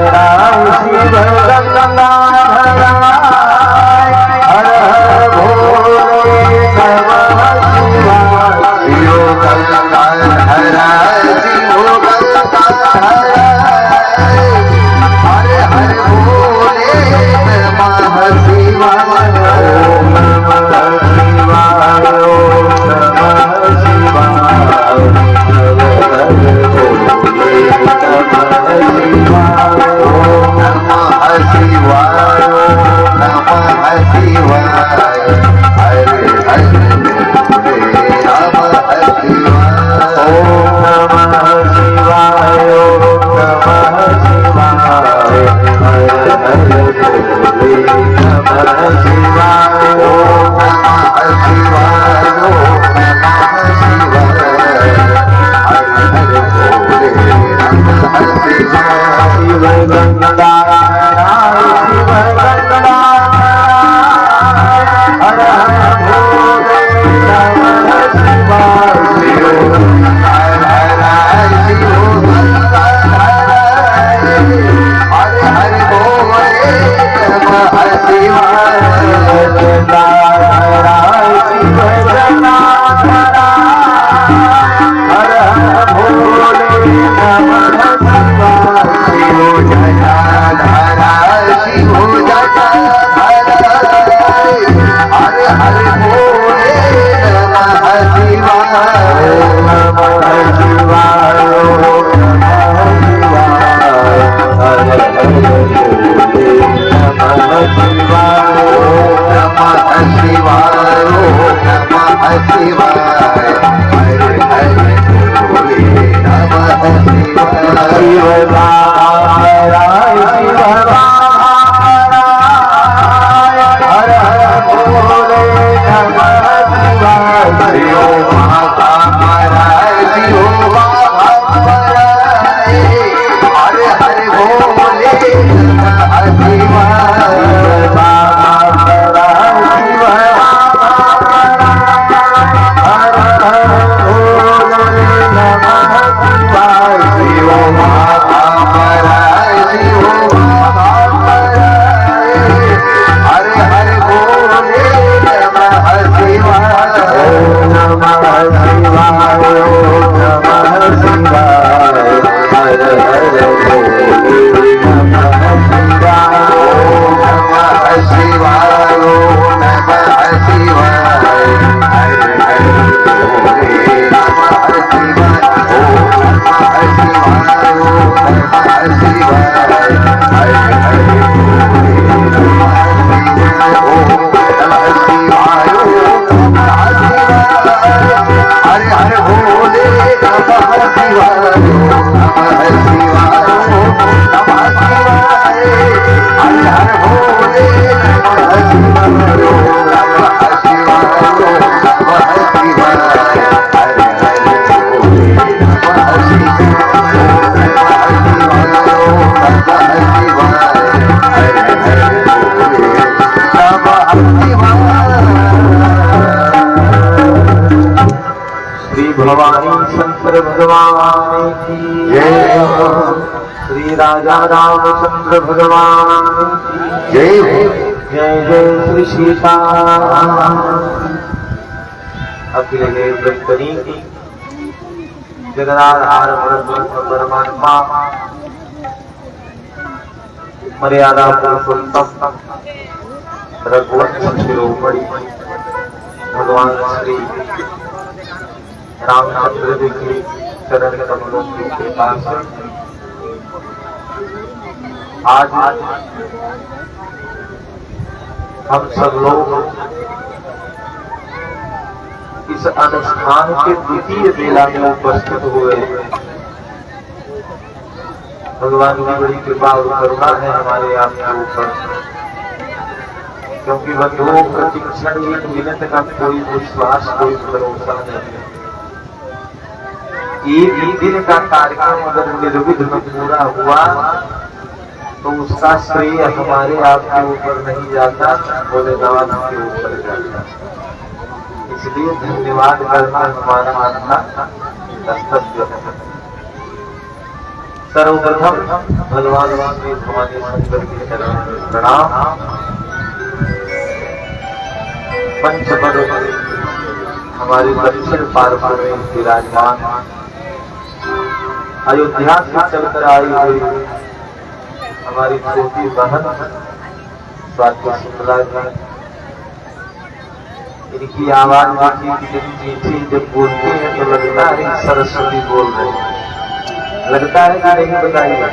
शिव गंगाधराय, हर हर भोले नमः शिवाय। शिव गंगाधराय, शिव गंगाधराय, हर हर भोले नमः शिवाय। ओम नमः शिवाय, ओम नमः शिवाय, हर हर भोले नमः शिवाय। ओम नमः शिवाय, ओम नमः शिवाय, हर हर भोले नमः शिवाय। ओम नमः शिवाय, ओम नमः शिवाय, हर हर भोले नमः शिवाय। ओम नमः शिवाय, ओम नमः शिवाय, हर हर भोले नमः शिवाय। शिव गंगाधराय, शिव गंगाधराय, हर हर भोले नमः शिवाय। शिव गंगाधराय, शिव गंगाधराय, हर हर भोले नमः शिवाय। शिव गंगाधराय, शिव गंगाधराय, हर हर भोले नमः शिवाय। शिव जटाधराय, शिव जटाधराय, हर हर भोले नमः शिवाय। ओम नमः शिवाय, ओम नमः शिवाय, हर हर राजा रामचंद्र भगवान की जय हो। जय जय श्री सीताराम। अखिल ब्रह्मणी की जगदाधार परमात्मा मर्यादा पुरुषोत्तम रघुवंश शिरोमणि भगवान श्री रामचंद्र जी की चरण कमलों की कृपा से आज हम सब लोग इस अनुष्ठान के द्वितीय बेला में उपस्थित हुए। भगवान की बड़ी कृपा और करुणा है हमारे आपके ऊपर, क्योंकि बंधुओं प्रतिक्षण एक मिनट का कोई विश्वास कोई भरोसा नहीं है। एक दिन का कार्यक्रम अगर निर्विघ्न पूरा हुआ तो उसका श्रेय हमारे आपके ऊपर नहीं जाता, भोलेनाथ के ऊपर जाता। इसलिए धन्यवाद करना हमारा आत्मा कर्तव्य है। सर्वप्रथम भगवान श्री भवानी शंकर के चरण में प्रणाम। पंचपद हमारी दक्षिण पार्श्व में विराजमान अयोध्या से चलकर आई हुई हमारी छोटी बहन स्वाति शुक्ला जी, इनकी आवाज मीठी जब बोलते हैं तो लगता है सरस्वती बोल रहे हैं, लगता है कि नहीं बताइए।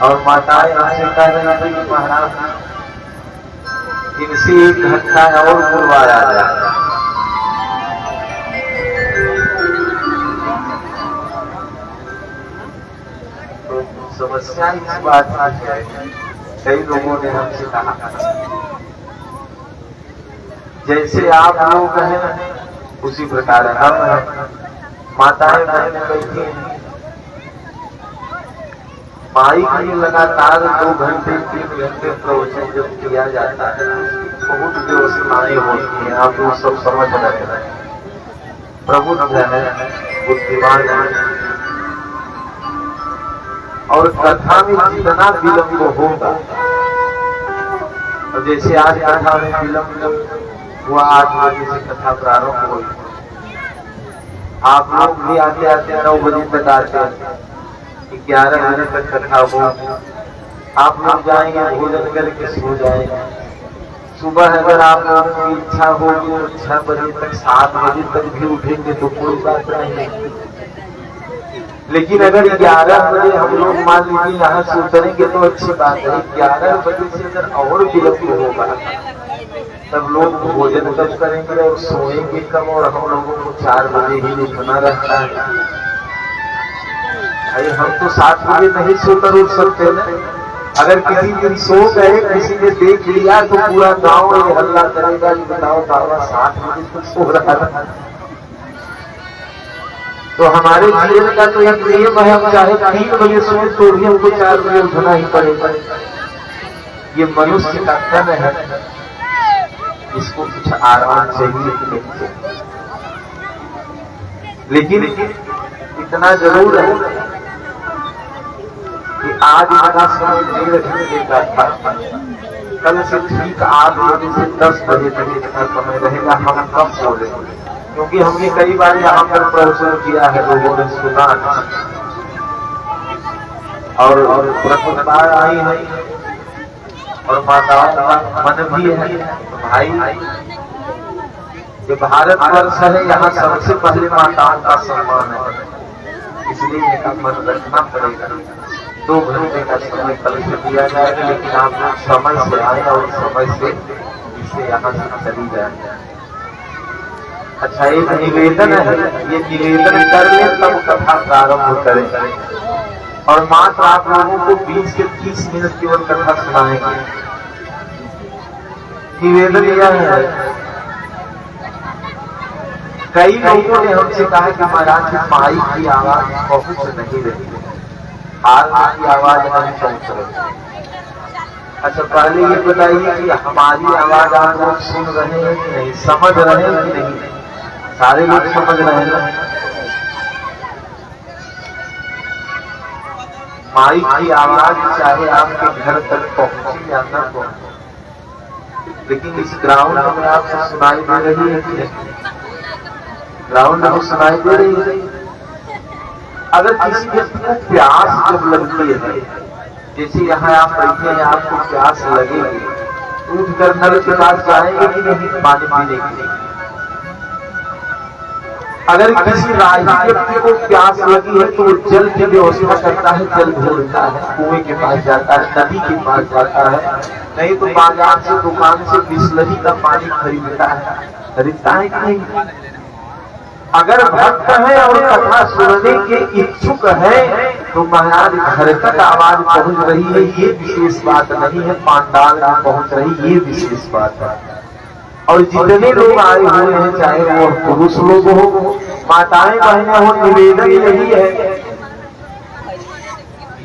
और माताएं हमसे कह रही हैं महाराज इनसे एक घंटा और बुलवाया जाए। तो समस्या इस बात की है, कई लोगों ने हमसे कहा जैसे आप लोग हैं उसी प्रकार हम हैं। माताएं बहनें बैठी हैं, माई के लिए लगातार 2 घंटे 3 घंटे प्रवचन जब किया जाता है, बहुत व्यवस्थाएं होती हैं, आप लोग सब समझ रहे हैं। प्रबुद्ध है, बुद्धिमान है, और कथा में जितना विलंब होगा, और जैसे आज कथा में विलंब हुआ, 8 बजे से कथा प्रारंभ हुई, आप लोग भी आते आते 9 बजे तक आते हैं, 11 बजे तक कथा हो, आप लोग जाएंगे भोजन करके सो जाएंगे। सुबह अगर आप लोगों की इच्छा होगी तो 6 बजे तक 7 बजे तक भी उठेंगे तो कोई बात नहीं। लेकिन अगर 11 बजे हम लोग मान लीजिए यहाँ से उतरेंगे तो अच्छी बात है, 11 बजे से अगर और विलंब होगा तब लोग भोजन कब करेंगे और सोएंगे कब, और हम लोगों को 4 बजे ही उठना रहता है। अरे हम तो 7 बजे नहीं सोकर उठ सकते ना। अगर किसी दिन सो गए, किसी ने देख लिया तो पूरा गांव ये हल्ला करेगा कि बताओ बाबा 7 बजे तक सो रहा था। तो हमारे जीवन का तो एक नियम है, हम चाहे 3 बजे सोए तो भी हमको 4 बजे उठना ही पड़ेगा। ये मनुष्य का तन है, इसको कुछ आराम चाहिए। लेकिन इतना जरूर है कि आज इतना समय 1.5 घंटे का था, कल से ठीक 8 बजे से 10 बजे तक इतना समय रहेगा। हम कब बोलेंगे, क्योंकि हमने कई बार यहाँ पर प्रवचन किया है, लोगों ने सुना और प्रसन्नता आई है, और माताओं का मन भी है। भाई ये भारतवर्ष है, यहाँ सबसे पहले माताओं का सम्मान है, इसलिए इनका मन रखना पड़ेगा। 2 घंटे का समय कल से दिया जाएगा, लेकिन आप लोग समय से आए और समय से इसे यहाँ से चली जाए। अच्छा, एक निवेदन है, ये निवेदन कर ले तब कथा प्रारंभ करें, और मात्र आप लोगों को 20 से 30 मिनट केवल कथा सुनाएंगे। निवेदन यह है, कई लोगों ने हमसे कहा कि महाराज माई की आवाज बहुत नहीं रही, हाल की आवाज नहीं पहुंच रही। अच्छा, पहले ये बताइए कि हमारी आवाज आप लोग सुन रहे हैं कि नहीं, समझ रहे हैं कि नहीं? सारे लोग समझ रहे हैं। माइक की आवाज चाहे आपके घर तक पहुंचे या न पहुंचे, लेकिन इस ग्राउंड में आपसे सुनाई दे रही है कि ग्राउंड में सुनाई दे रही है। अगर किसी व्यक्ति को प्यास जब लगती है, जैसे यहाँ आप बैठे हैं, आपको प्यास लगेगी, उठकर नल के पास जाएंगे कि नहीं पानी पीने के लिए? अगर किसी राही व्यक्ति को प्यास लगी है तो वो जल की व्यवस्था करता है, जल ढूंढता है, कुएं के पास जाता है, नदी के पास जाता है, नहीं तो बाजार से दुकान से बिस्लरी का पानी खरीदता है कि नहीं? अगर भक्त है और कथा सुनने के इच्छुक है तो महाराज घर तक आवाज पहुंच रही है, ये विशेष बात नहीं है, पांडाल में पहुंच रही ये विशेष बात है। और जितने लोग आए हुए हैं, चाहे वो पुरुष लोग हो, माताएं बहनें हो, निवेदन यही है,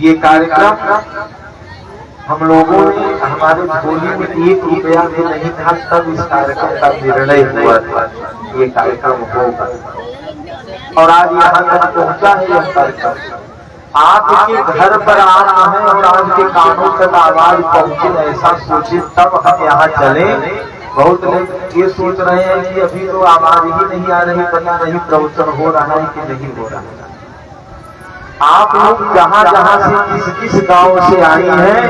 ये कार्यक्रम हम लोगों ने हमारे झोली में 1 रुपया भी नहीं था, तब इस कार्यक्रम का निर्णय हुआ था ये कार्यक्रम होगा, और आज यहाँ तक पहुंचा है यह कार्यक्रम। आपके घर पर आ रहा है और आपके कानों तक आवाज पहुंचे, ऐसा सोचे तब हम यहाँ चले। बहुत लोग ये सोच रहे हैं कि अभी तो आवाज ही नहीं आ रही, पता नहीं प्रवचन हो रहा है कि नहीं हो रहा है। आप लोग जहाँ जहाँ से किस गांव से आई हैं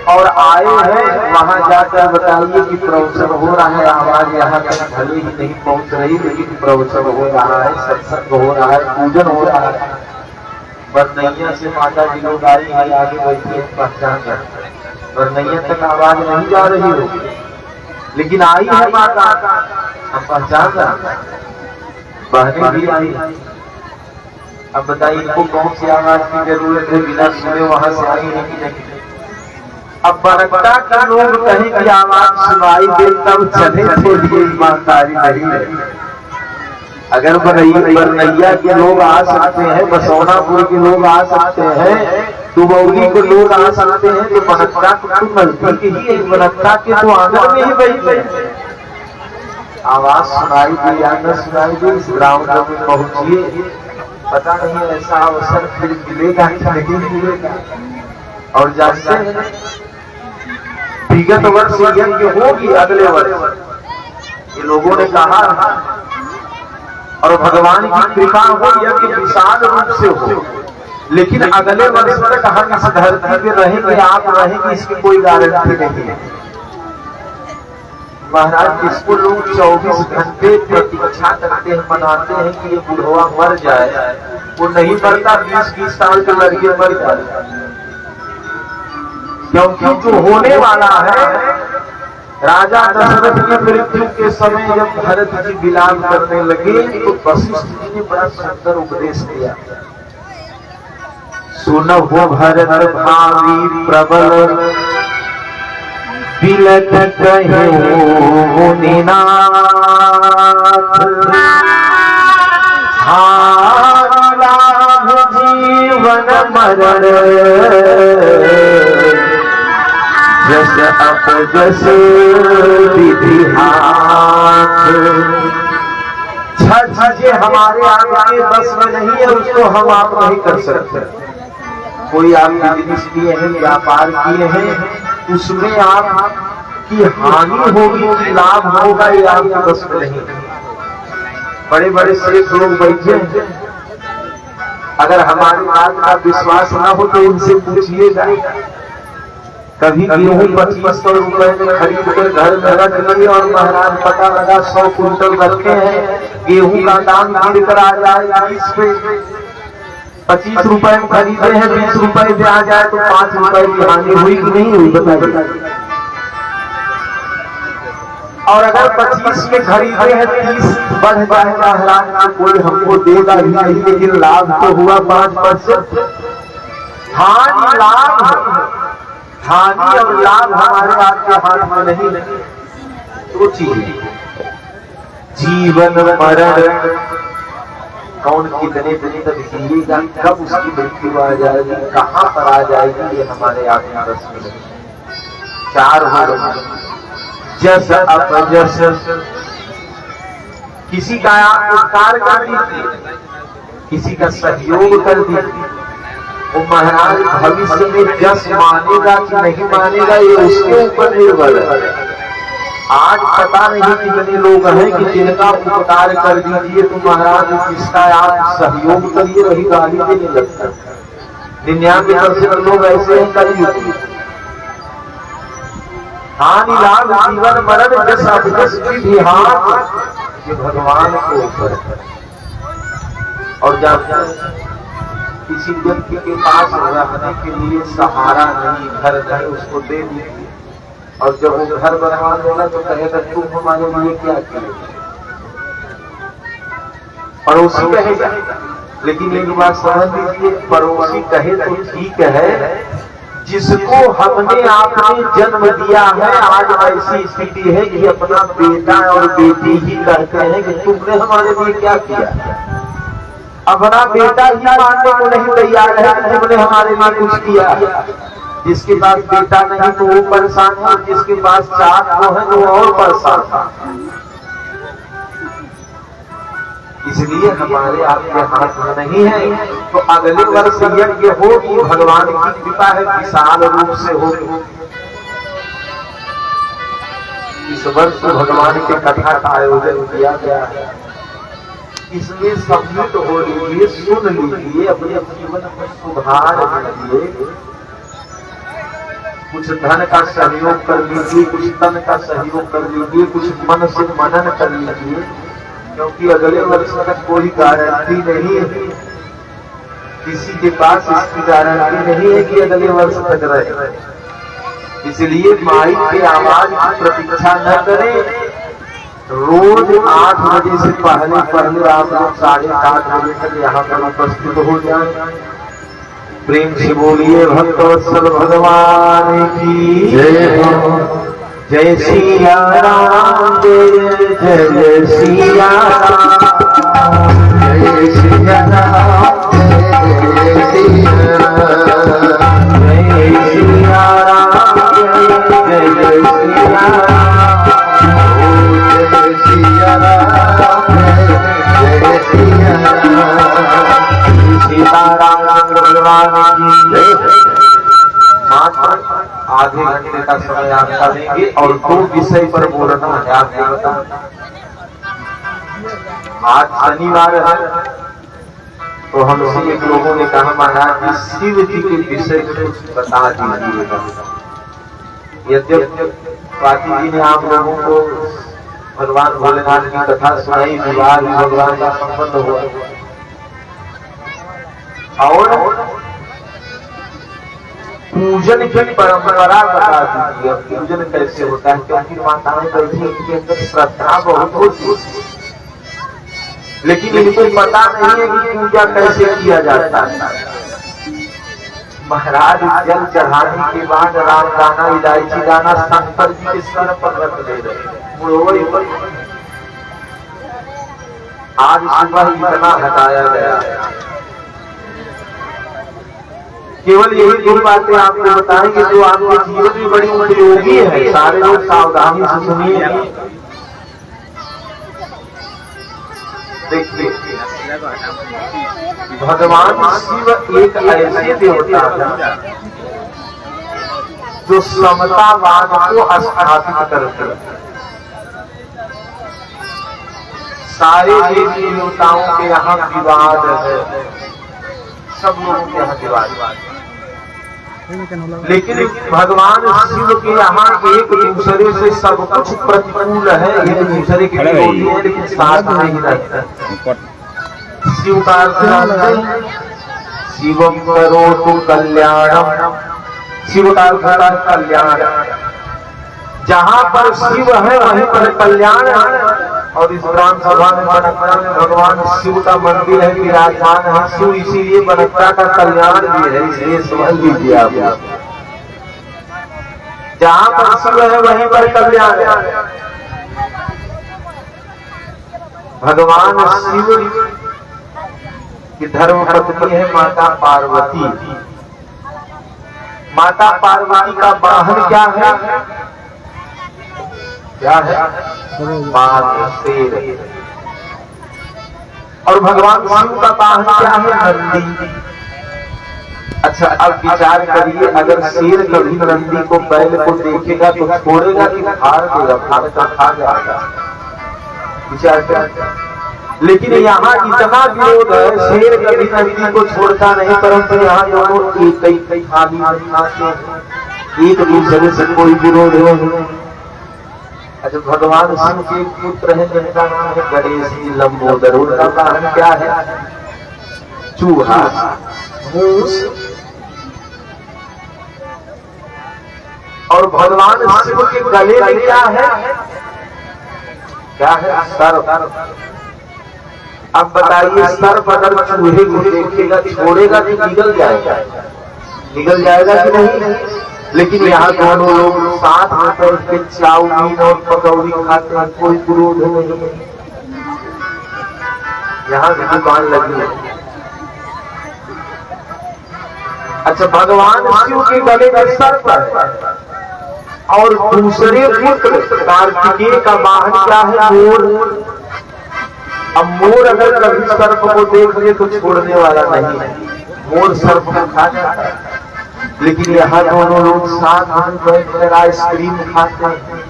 और आए हैं, वहां जाकर बताइए कि प्रवचन हो रहा है, आवाज यहाँ तक भले ही नहीं पहुंच रही, लेकिन प्रवचन हो रहा है, सत्संग हो रहा है, पूजन हो रहा है। बरनैया से माता जी लोग आई है, आगे बैठी पहचान कर, बरनैया तक आवाज नहीं जा रही हो, लेकिन आई है माता, हम पहचान रहे, बहने भी आई। अब बताइए इनको कौन सी आवाज की जरूरत है, बिना सुने वहां से आई है कि नहीं? अब बरकता के लोग कहीं की आवाज सुनाई दे तब चले, तो ये ईमानदारी नहीं है। अगर बरनैया के लोग आ सकते हैं, बसौनापुर के लोग आ सकते हैं, दुबौली के लोग आ सकते हैं, तो बनक्ता तो नजदीक ही है, बनक्ता के तो आंगन में ही बैठे। आवाज सुनाई दे या न सुनाई दे, इस ग्राउंड में पहुंचिए, पता नहीं ऐसा अवसर फिर मिलेगा कि नहीं मिलेगा। और जैसे विगत वर्ष यज्ञ होगी, अगले वर्ष ये लोगों ने कहा, और भगवान की कृपा हो, यज्ञ विशाल रूप से हो, लेकिन अगले वर्ष तक हम इस धरती पे रहेंगे, आप रहेंगे, इसकी कोई गारंटी नहीं है। महाराज जिसको लोग 24 घंटे प्रतीक्षा करते हैं, मनाते हैं कि ये बुढ़वा मर जाए, वो नहीं मरता, 20-20 साल के लड़के मर जाए, क्योंकि जो होने वाला है, राजा दशरथ की मृत्यु के समय जब भरत जी विलाप करने लगे तो वशिष्ठ जी ने बड़ा सुंदर उपदेश दिया। सुनो भरत भावी प्रबल बिलख कहो मुनिनाथ, हार जीवन मरण जस अपजस विधि हाथ। छे हमारे आगे बस में नहीं है, उसको हम आप नहीं कर सकते। कोई आप बिजनेस किए हैं, व्यापार किए हैं, उसमें आपकी हानि होगी कि लाभ होगा, ये आपके बस में नहीं। बड़े बड़े सेठ लोग बैठे हैं, अगर हमारी बात का विश्वास ना हो तो इनसे पूछिएगा। कभी गेहूं 2500 रुपए में खरीद कर घर में रख लिए और महाराज पता लगा 100 कुंटल रखे हैं, गेहूं का दाम गिर कर आ जाए 20 पे, 25 रुपए में खरीदे हैं, 20 रुपए पे आ जाए तो 5 रुपए की हानि हुई कि नहीं हुई, बताइए। और अगर 25 में खरीदे हैं, 30 बढ़ जाए महाराज तो कोई हमको देगा ही नहीं, लेकिन लाभ तो हुआ 5%। हानि लाभ, हानि और लाभ हमारे आपके हाथ में नहीं। सोचिए, जीवन मरण कौन कितने दिन तक जिएगा, कब उसकी मृत्यु आ जाएगी, कहाँ पर आ जाएगी, ये हमारे आत्मा रस में नहीं। 4 हो जस अपजस, किसी का आप उपकार कर दीजिए, किसी का सहयोग कर दीजिए, वो महाराज भविष्य में जस मानेगा कि नहीं मानेगा ये उसके ऊपर निर्भर है। आज पता नहीं कितने लोग हैं कि जिनका उपकार कर दीजिए तो महाराज जिसका आप सहयोग करिए वही गाली देने लगता है। 99% लोग ऐसे हैं कलयुग में। हानि लाभ जीवन मरण जस अभ्यस की हाथ ये भगवान के ऊपर है। और जब किसी व्यक्ति के पास रहने के लिए सहारा नहीं, घर नहीं, उसको दे दीजिए और जब वो घर बनवा देगा तो कहेगा तुम हमारे लिए क्या किए। पड़ोसी कहेगा, लेकिन एक बात समझ लीजिए, पड़ोसी कहे तो ठीक है, जिसको हमने आपने जन्म दिया है आज ऐसी स्थिति है कि अपना बेटा और बेटी ही कहते हैं कि तुमने हमारे लिए क्या किया। अपना बेटा ही मानने को नहीं तैयार है कि तुमने हमारे लिए कुछ किया। जिसके पास बेटा नहीं तो वो परेशान है, जिसके पास 4 वो है तो वो और परेशान है। इसलिए हमारे आपके हाथ में नहीं है। तो अगले वर्ष यज्ञ होगी, भगवान की कृपा है विशाल रूप से होगी। इस वर्ष भगवान के कथा का आयोजन किया गया है। इसमें सम्मिलित हो लीजिए, सुन लीजिए, अपने जीवन में सुधार लीजिए। कुछ धन का सहयोग कर लीजिए, कुछ तन का सहयोग कर लीजिए, कुछ मन से मनन कर लीजिए, क्योंकि अगले वर्ष तक कोई गारंटी नहीं है। किसी के पास इसकी गारंटी नहीं है कि अगले वर्ष तक रहे। इसलिए माइक के आवाज की प्रतीक्षा न करें। रोज 8 बजे से पहले आप लोग 7:30 बजे तक यहाँ पर उपस्थित हो जाए। प्रेम से बोलिए भक्तवत्सल भगवान की जय हो। जय सिया राम, जय जय सिया राम, जय सिया राम, जय सिया राम, जय सिया राम, जय जय सिया राम, सीताराम भगवान की जय। मात्र आधे घंटे का समय आपका देंगे और 2 विषय पर बोलना है आपको बता। आज शनिवार है तो हमसे एक लोगों ने कहा महाराज कि शिव जी के विषय कुछ बता दीजिएगा। यद्यपि स्वाति जी ने आप लोगों को भगवान भोलेनाथ की कथा सुनाई, विवाह भी भगवान का संबंध हुआ और पूजन की परंपरा बता दीजिए। पूजन कैसे होता है, क्योंकि माताएं बैठी उनके अंदर श्रद्धा बहुत होती है, लेकिन इनको पता नहीं है कि पूजा कैसे किया जाता है। महाराज जल चढ़ाने के बाद राम दाना, इलायची दाना शंकर जी के सिर पर रख दे रहे। आज सुबह इतना हटाया गया। केवल यही 2 बातें आपको बताएंगे जो आपके जीवन में बड़ी उपयोगी है। सारे लोग सावधानी से सुनिए। देखिए, भगवान शिव एक ऐसे देवता है जो समतावाद को स्थापित करते हैं। सारे देवी देवताओं के यहाँ विवाद है, सब लोगों के यहाँ विवाद, लेकिन भगवान शिव के यहाँ एक दूसरे से सब कुछ प्रतिकूल है, एक दूसरे के विरोधी है, लेकिन साथ नहीं रहते। शिव का शिवम करोतु कल्याणम, शिव का कल्याण। जहाँ पर शिव है वहीं पर कल्याण है। और इस ग्राम सभा में बनकटा में भगवान शिव का मंदिर है, विराजमान है शिव, इसीलिए बनकटा का कल्याण भी है। इसलिए समझ लीजिए आप, जहाँ पर शिव है वहीं पर कल्याण है। भगवान शिव की धर्म पत्नी है माता पार्वती। माता पार्वती का वाहन क्या है? क्या है? शेर। और भगवान शिव का वाहन क्या है? नंदी। अच्छा अब विचार करिए, अगर शेर कभी नंदी को बैल को देखेगा तो छोड़ेगा कि फाड़ देगा? फाड़ कर खा जाएगा। विचार कर। लेकिन यहाँ इतना विरोध है, शेर कभी नंदी को छोड़ता नहीं, परंतु यहाँ दोनों एक आदमी खाते हैं, एक दूसरे से कोई विरोध नहीं। अच्छा भगवान शिव के पुत्र हैं जिनका नाम है गणेश जी, लंबोदर। उनका कारण क्या है? चूहा, मूस। और भगवान शिव के गले में क्या है? क्या है? सर्प। अब बताइए, सर्प अगर चूहे को देखेगा छोड़ेगा कि निगल जाएगा? निगल जाएगा कि नहीं? लेकिन यहाँ दोनों लोग साथ में बैठ के चाउमीन और पकौड़ी खाते हैं, कोई विरोध नहीं है। यहाँ भी दुकान लगी है। अच्छा भगवान शिव के गले में सर्प है और दूसरे पुत्र कार्तिकेय का वाहन क्या है? मोर। अब मोर अगर कभी सर्प को देख ले तो छोड़ने वाला नहीं है, मोर सर्प को खा जाता है। लेकिन यहाँ दोनों लोग साथ में बैठकर आइसक्रीम खाते हैं,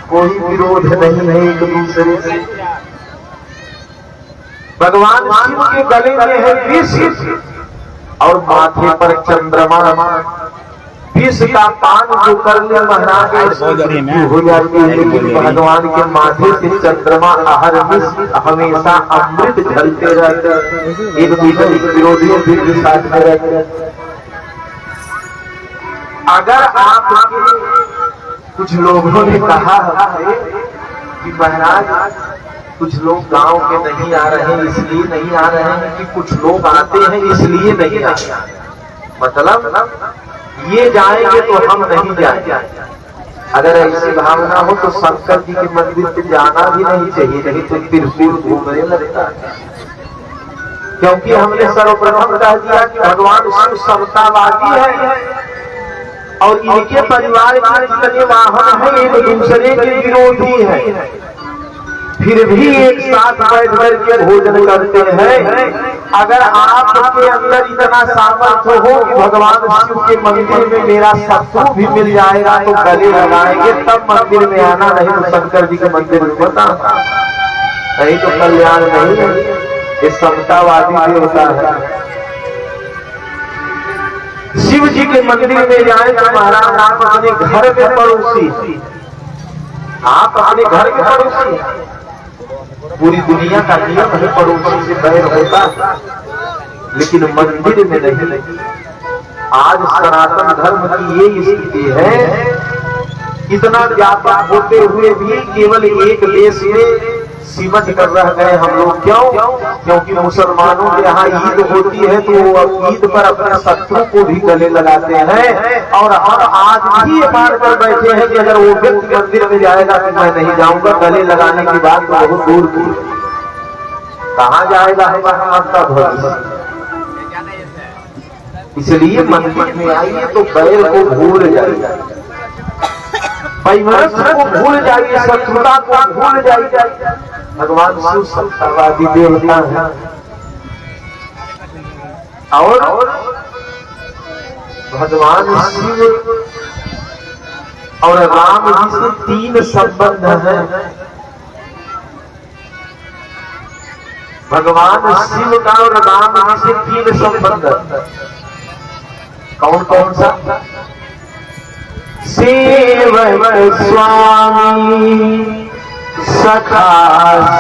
कोई विरोध नहीं है एक दूसरे से। भगवान शिव के गले में है विष और माथे पर चंद्रमा। विष का पान जो कर ले महाराज हो जाती है, लेकिन भगवान के माथे से चंद्रमा हमेशा अमृत झलते रहते हैं, एक दूसरे विरोधियों के साथ में रहते हैं। अगर आप कुछ लोगों ने कहा है कि महाराज कुछ लोग गांव के नहीं आ रहे हैं, इसलिए नहीं आ रहे हैं कि कुछ लोग आते हैं इसलिए नहीं आ रहे, मतलब ये जाएंगे तो हम नहीं जाएंगे। अगर ऐसी भावना हो तो शंकर जी के मंदिर पे जाना भी नहीं चाहिए, नहीं तो त्रिशूल घूमने लगता है। क्योंकि हमने सर्वप्रथम कह दिया कि भगवान शिव समतावादी है और इनके परिवार के जितने वाहन है एक दूसरे के विरोधी है, फिर भी एक साथ बैठ कर के भोजन करते हैं। अगर आपके अंदर इतना सामर्थ्य हो कि भगवान शिव के मंदिर में मेरा शत्रु भी मिल जाएगा तो गले लगाएंगे, तब मंदिर में आना, नहीं तो शंकर जी के मंदिर में बता, नहीं तो कल्याण नहीं है। ये समतावादी देवता है। शिव जी के मंदिर में जाए तो महाराज आप अपने घर में पड़ोसी, आप अपने घर में पड़ोसी, पूरी दुनिया का नियम है पड़ोसी से बैर होता, लेकिन मंदिर में नहीं। आज सनातन धर्म की ये स्थिति है, इतना व्यापक होते हुए भी केवल एक देश में सीमित कर रह गए हम लोग। क्यों? क्योंकि मुसलमानों के यहाँ ईद होती है तो वो ईद पर अपने शत्रु को भी गले लगाते हैं, और हम आज भी ये मान कर बैठे हैं कि अगर वो व्यक्ति मंदिर में जाएगा तो मैं नहीं जाऊंगा, गले लगाने की बात तो बहुत दूर की। कहाँ जाएगा हमारा आपका भविष्य? इसलिए मंदिर में आइए तो बैर को भूल जाइए, वैमनस्य को भूल जाइए, शत्रुता को भूल जाइए। भगवान शिव समतावादी देवता है और भगवान शिव और राम जी से 3 संबंध है। भगवान शिव का और राम जी से 3 संबंध। कौन कौन सा? सेवक स्वामी सखा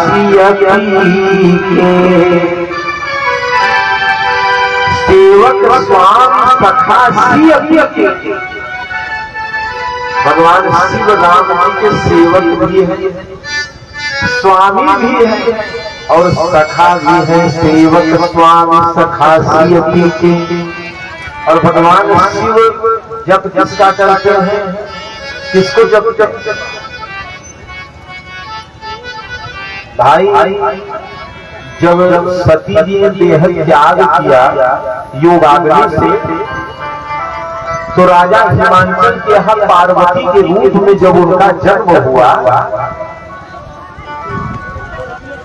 सियती के, सेवक स्वामी सखा सियती के। भगवान शिव राम जी के सेवक भी है, स्वामी भी है और सखा भी है। सेवक स्वामी सखा सियती के। और भगवान शिव जब किसका करते हैं, किसको जब भाई जब सती जी ने देह त्याग किया योगाग्नि से, तो राजा हिमांचल के यहाँ पार्वती के रूप में जब उनका जन्म हुआ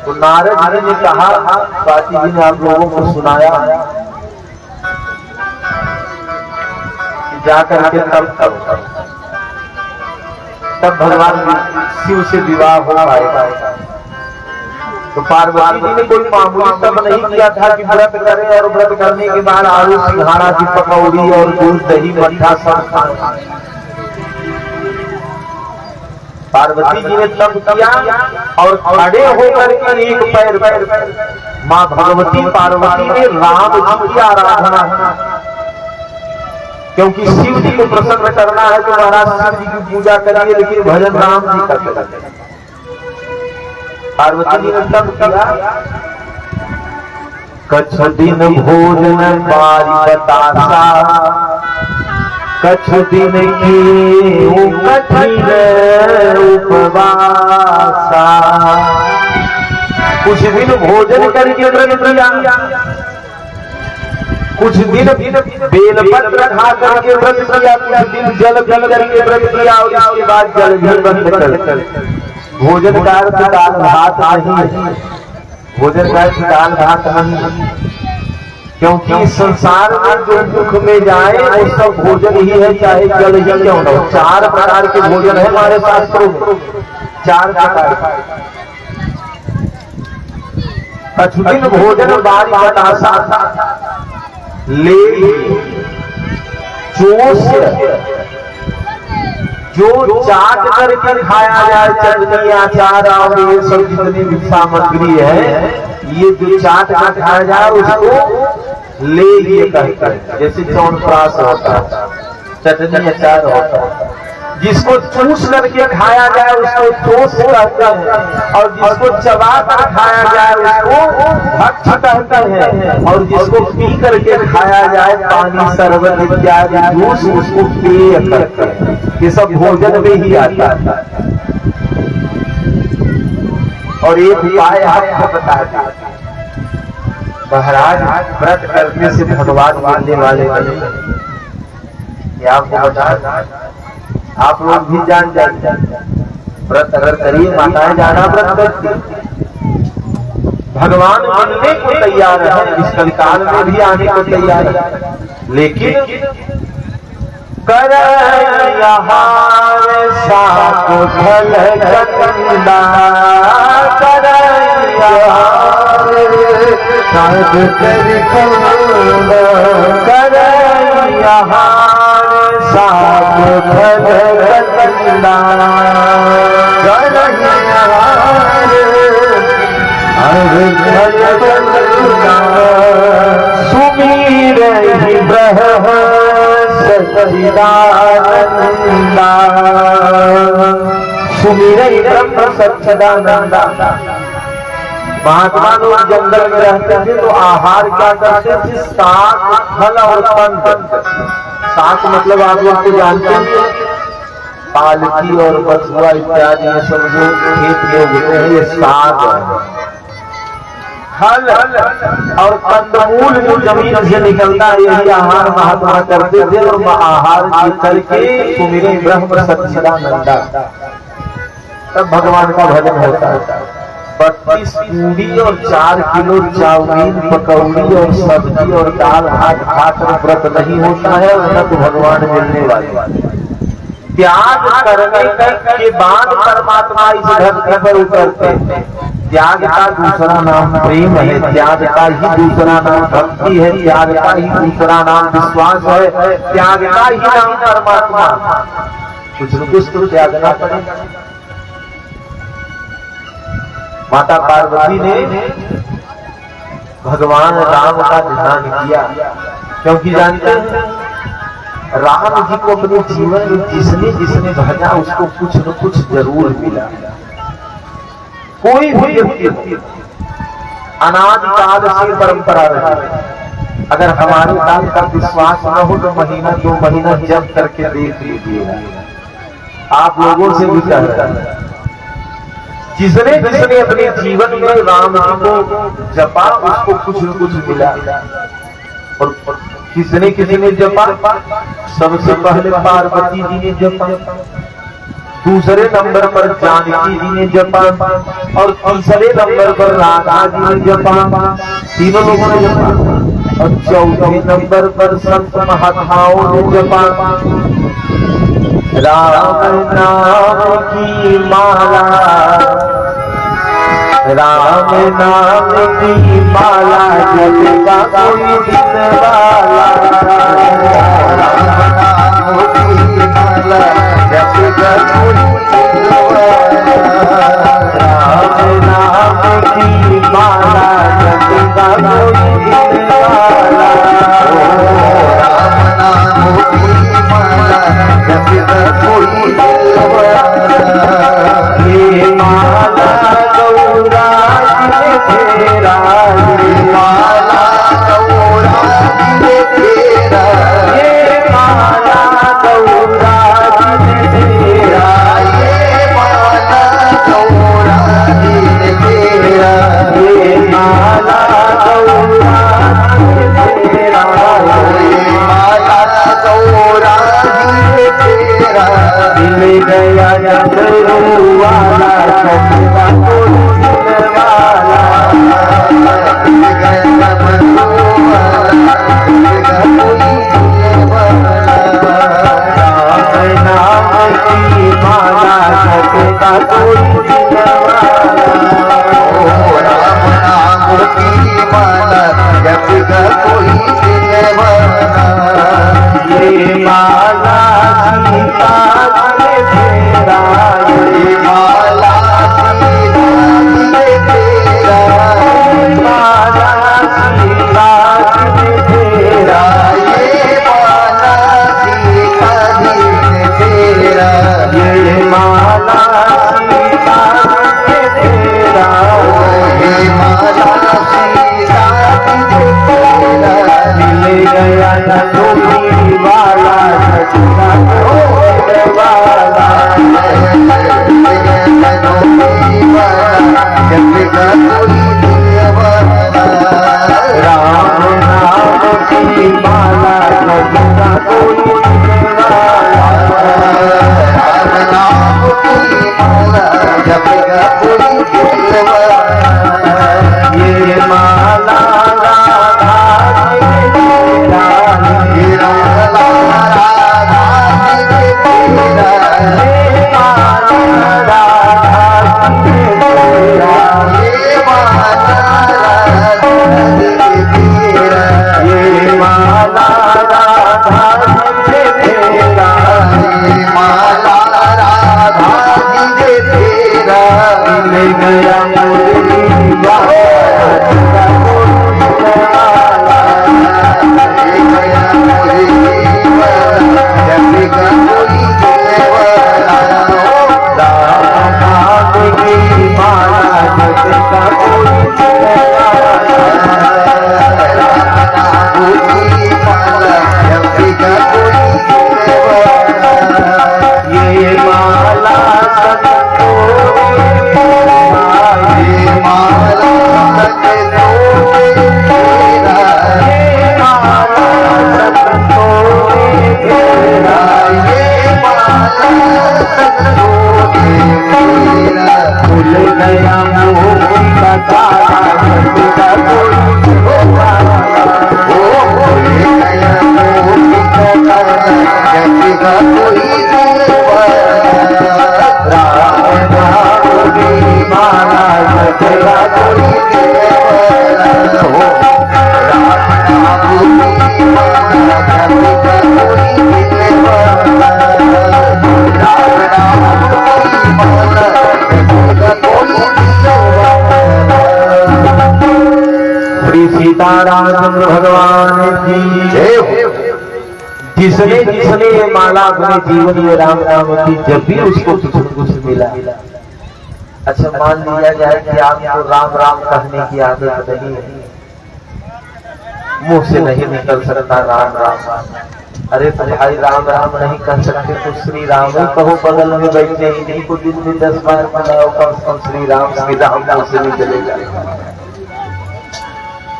तो नारद जी ने कहा, स्वाति जी ने आप लोगों को सुनाया जाकर के तब भगवान शिव से विवाह हो पाएगा। तो पार्वती जी ने कोई मामूली तब नहीं किया था कि व्रत करें और व्रत करने के बाद आलू सिंघाड़ा की पकौड़ी और दूध दही मट्ठा सब खाएं। पार्वती जी ने तब किया और खड़े होकर के एक पैर माँ भगवती पार्वती ने राम जी की आराधना, क्योंकि शिव जी को प्रसन्न करना है तो महाराज शिव जी की पूजा करिए, लेकिन भजन राम जी का करिए। पार्वती जी ने तब किया, कछु दिन भोजन बारी बतासा, कछु दिन की कठिन उपवासा। कुछ दिन भोजन करके व्रत किया, कुछ दिन बेलपत्र खा करके व्रत किया, कुछ दिन जल पी करके व्रत किया और उसके बाद जल भी बंद कर। भोजन का अर्थ दाल भात नहीं, भोजन का अर्थ दाल भात नहीं, क्योंकि संसार में जो दुख में जाए वो सब भोजन ही है, चाहे जल ही क्यों न हो। 4 प्रकार के भोजन है हमारे शास्त्रों में, 4 प्रकार। कछुदिन भोजन बारी बतासा ले जो चाट करके खाया जाए, चटनी अचार और ये सब जितनी भी सामग्री है, ये जो चाट कर खाया जाए उसको ले ये कहते हैं। जैसे च्यवनप्राश होता है, चटनी अचार होता है, जिसको चूस करके खाया जाए उसको चोस कहते हैं, और जिसको चबा कर खाया जाए उसको भक्ष कहते हैं, और जिसको पी करके खाया जाए पानी शरबत इत्यादि जूस उसको पेय कहते हैं। ये सब भोजन में ही आता है। और एक उपाय आपको बता दें, महाराज व्रत करने से भगवान मानने वाले बने, आपको बता, आप लोग भी जान जाए व्रत अगर करिए, माताएं जाना व्रत करती, भगवान मिलने को तैयार है, इस कलिकाल में भी आने को तैयार है, लेकिन कर साको फल कंदा कर साक फल कंदा सुमीर ब्रह्म सच्चिदानंदा, सुमीर ब्रह्म सच्चिदानंदा। महात्मा लोग जंगल में रहते थे तो आहार क्या करते थे, साग फल और कंद। साग मतलब आप लोग को जानते हैं, पालकी और बथुआ इत्यादि ये सब जो खेत में उगते हैं, ये साग है। फल और कंदमूल जो जमीन से निकलता है, यही आहार महात्मा करते थे, और आहार करके सुमिरे ब्रह्म सच्चिदानंदा, तब भगवान का भजन होता है। 32 पूरी और 4 किलो चाउमीन पकौड़ी और सब्जी और दाल भात खाकर व्रत नहीं होता है, वरना तो भगवान मिलने वाले। त्याग करने के बाद परमात्मा इस धरती पर उतरते हैं। त्याग का दूसरा नाम प्रेम है, त्याग का ही दूसरा नाम भक्ति है, त्याग का ही दूसरा नाम विश्वास है, त्याग का ही नाम परमात्मा। कुछ न कुछ तो त्यागना पड़ेगा। माता पार्वती ने भगवान राम का ध्यान किया, क्योंकि जानते हैं राम जी को अपने जीवन में जिसने जिसने भजा उसको कुछ न कुछ जरूर मिला। कोई भी व्यक्ति अनादिकाल से परंपरा रही, अगर हमारे काल का विश्वास न हो तो महीना 2 महीना जब करके देख लीजिए। आप लोगों से भी कह रहे हैं, जिसने जिसने अपने जीवन में राम जी को जपा उसको कुछ न कुछ मिला। और किसने किसने जपा, सबसे पहले पार्वती जी ने जपा, दूसरे नंबर पर जानकी जी ने जपा, और तीसरे नंबर पर राधा जी ने जपा। तीनों लोगों ने जपा। और चौथे नंबर पर संत महात्माओं ने जपा राम नाम की माला, राम नाम की माला जपता कोई दिन वाला, राम नाम की माला जपता कोई दिन वाला, राम नाम की माला जपता कोई दिन वाला, राम नाम की माला जपता कोई दिन वाला, ये माला गौरा तेरा, ये माला गौरा तेरा, ये माला गौरा तेरा, ये माला गौरा तेरा, ये माला गौरा तेरा, ये माला गौरा तेरा, मिल गया जगरू वाला सपना कोई दिन वाला, मिल गया जगरू वाला सपना कोई दिन वाला, राम नाम की माला सपना कोई दिन वाला, ओ राम नाम की माला जपता कोई दिन वाला, ये माला सीता ने तेरा, ये माला सीता ने तेरा, ये माला सीता ने तेरा, ये माला सीता ने तेरा, ये माला सीता ने तेरा, ये माला सीता ने तेरा, मिल गया नंदोई वाला सचना कोई वाला, मिल गया नंदोई वाला जपता कोई दिन वाला, राम नाम की माला जपता कोई दिन वाला, राम नाम की माला जपता कोई दिन वाला, ये माला राधा तेरा, ये माला राधा तेरा, ये माला राधा तेरा, ये माला राधा तेरा, ये माला राधा तेरा, ये माला राधा तेरा, मिल गया मुरली वाला वाला, मिल गया मुरली वाला जपता कोई दिन वाला, राम नाम की माला जपता कोई दिन वाला, राम नाम की माला जपता कोई दिन वाला, ये माला संतों तेरा, ये माला संतों तेरा, ये माला संतों तेरा, ये माला संतों तेरा, खुल गया मोह का ताला जपता कोई दिन वाला, ओ खुल गया मोह का ताला जपता कोई दिन वाला, राम नाम की माला जपता कोई दिन वाला, हो राम नाम की माला जपता कोई दिन वाला, राम नाम की माला जपता कोई दिन वाला। श्री सीतारामचंद्र भगवान की जय हो। जिसने जिसने ये माला अपने जीवन में राम नाम की जब भी उसको कुछ न कुछ मिला। अच्छा मान लिया जाए कि आपको राम राम कहने की आदत नहीं है, मुंह से नहीं निकल सकता राम राम, अरे तो भाई राम राम नहीं कह सकते तो श्री राम ही कहो, बगल में बैठे ही को दिन में 10 बार बनाओ, कम से कम श्री राम से नहीं चलेगा।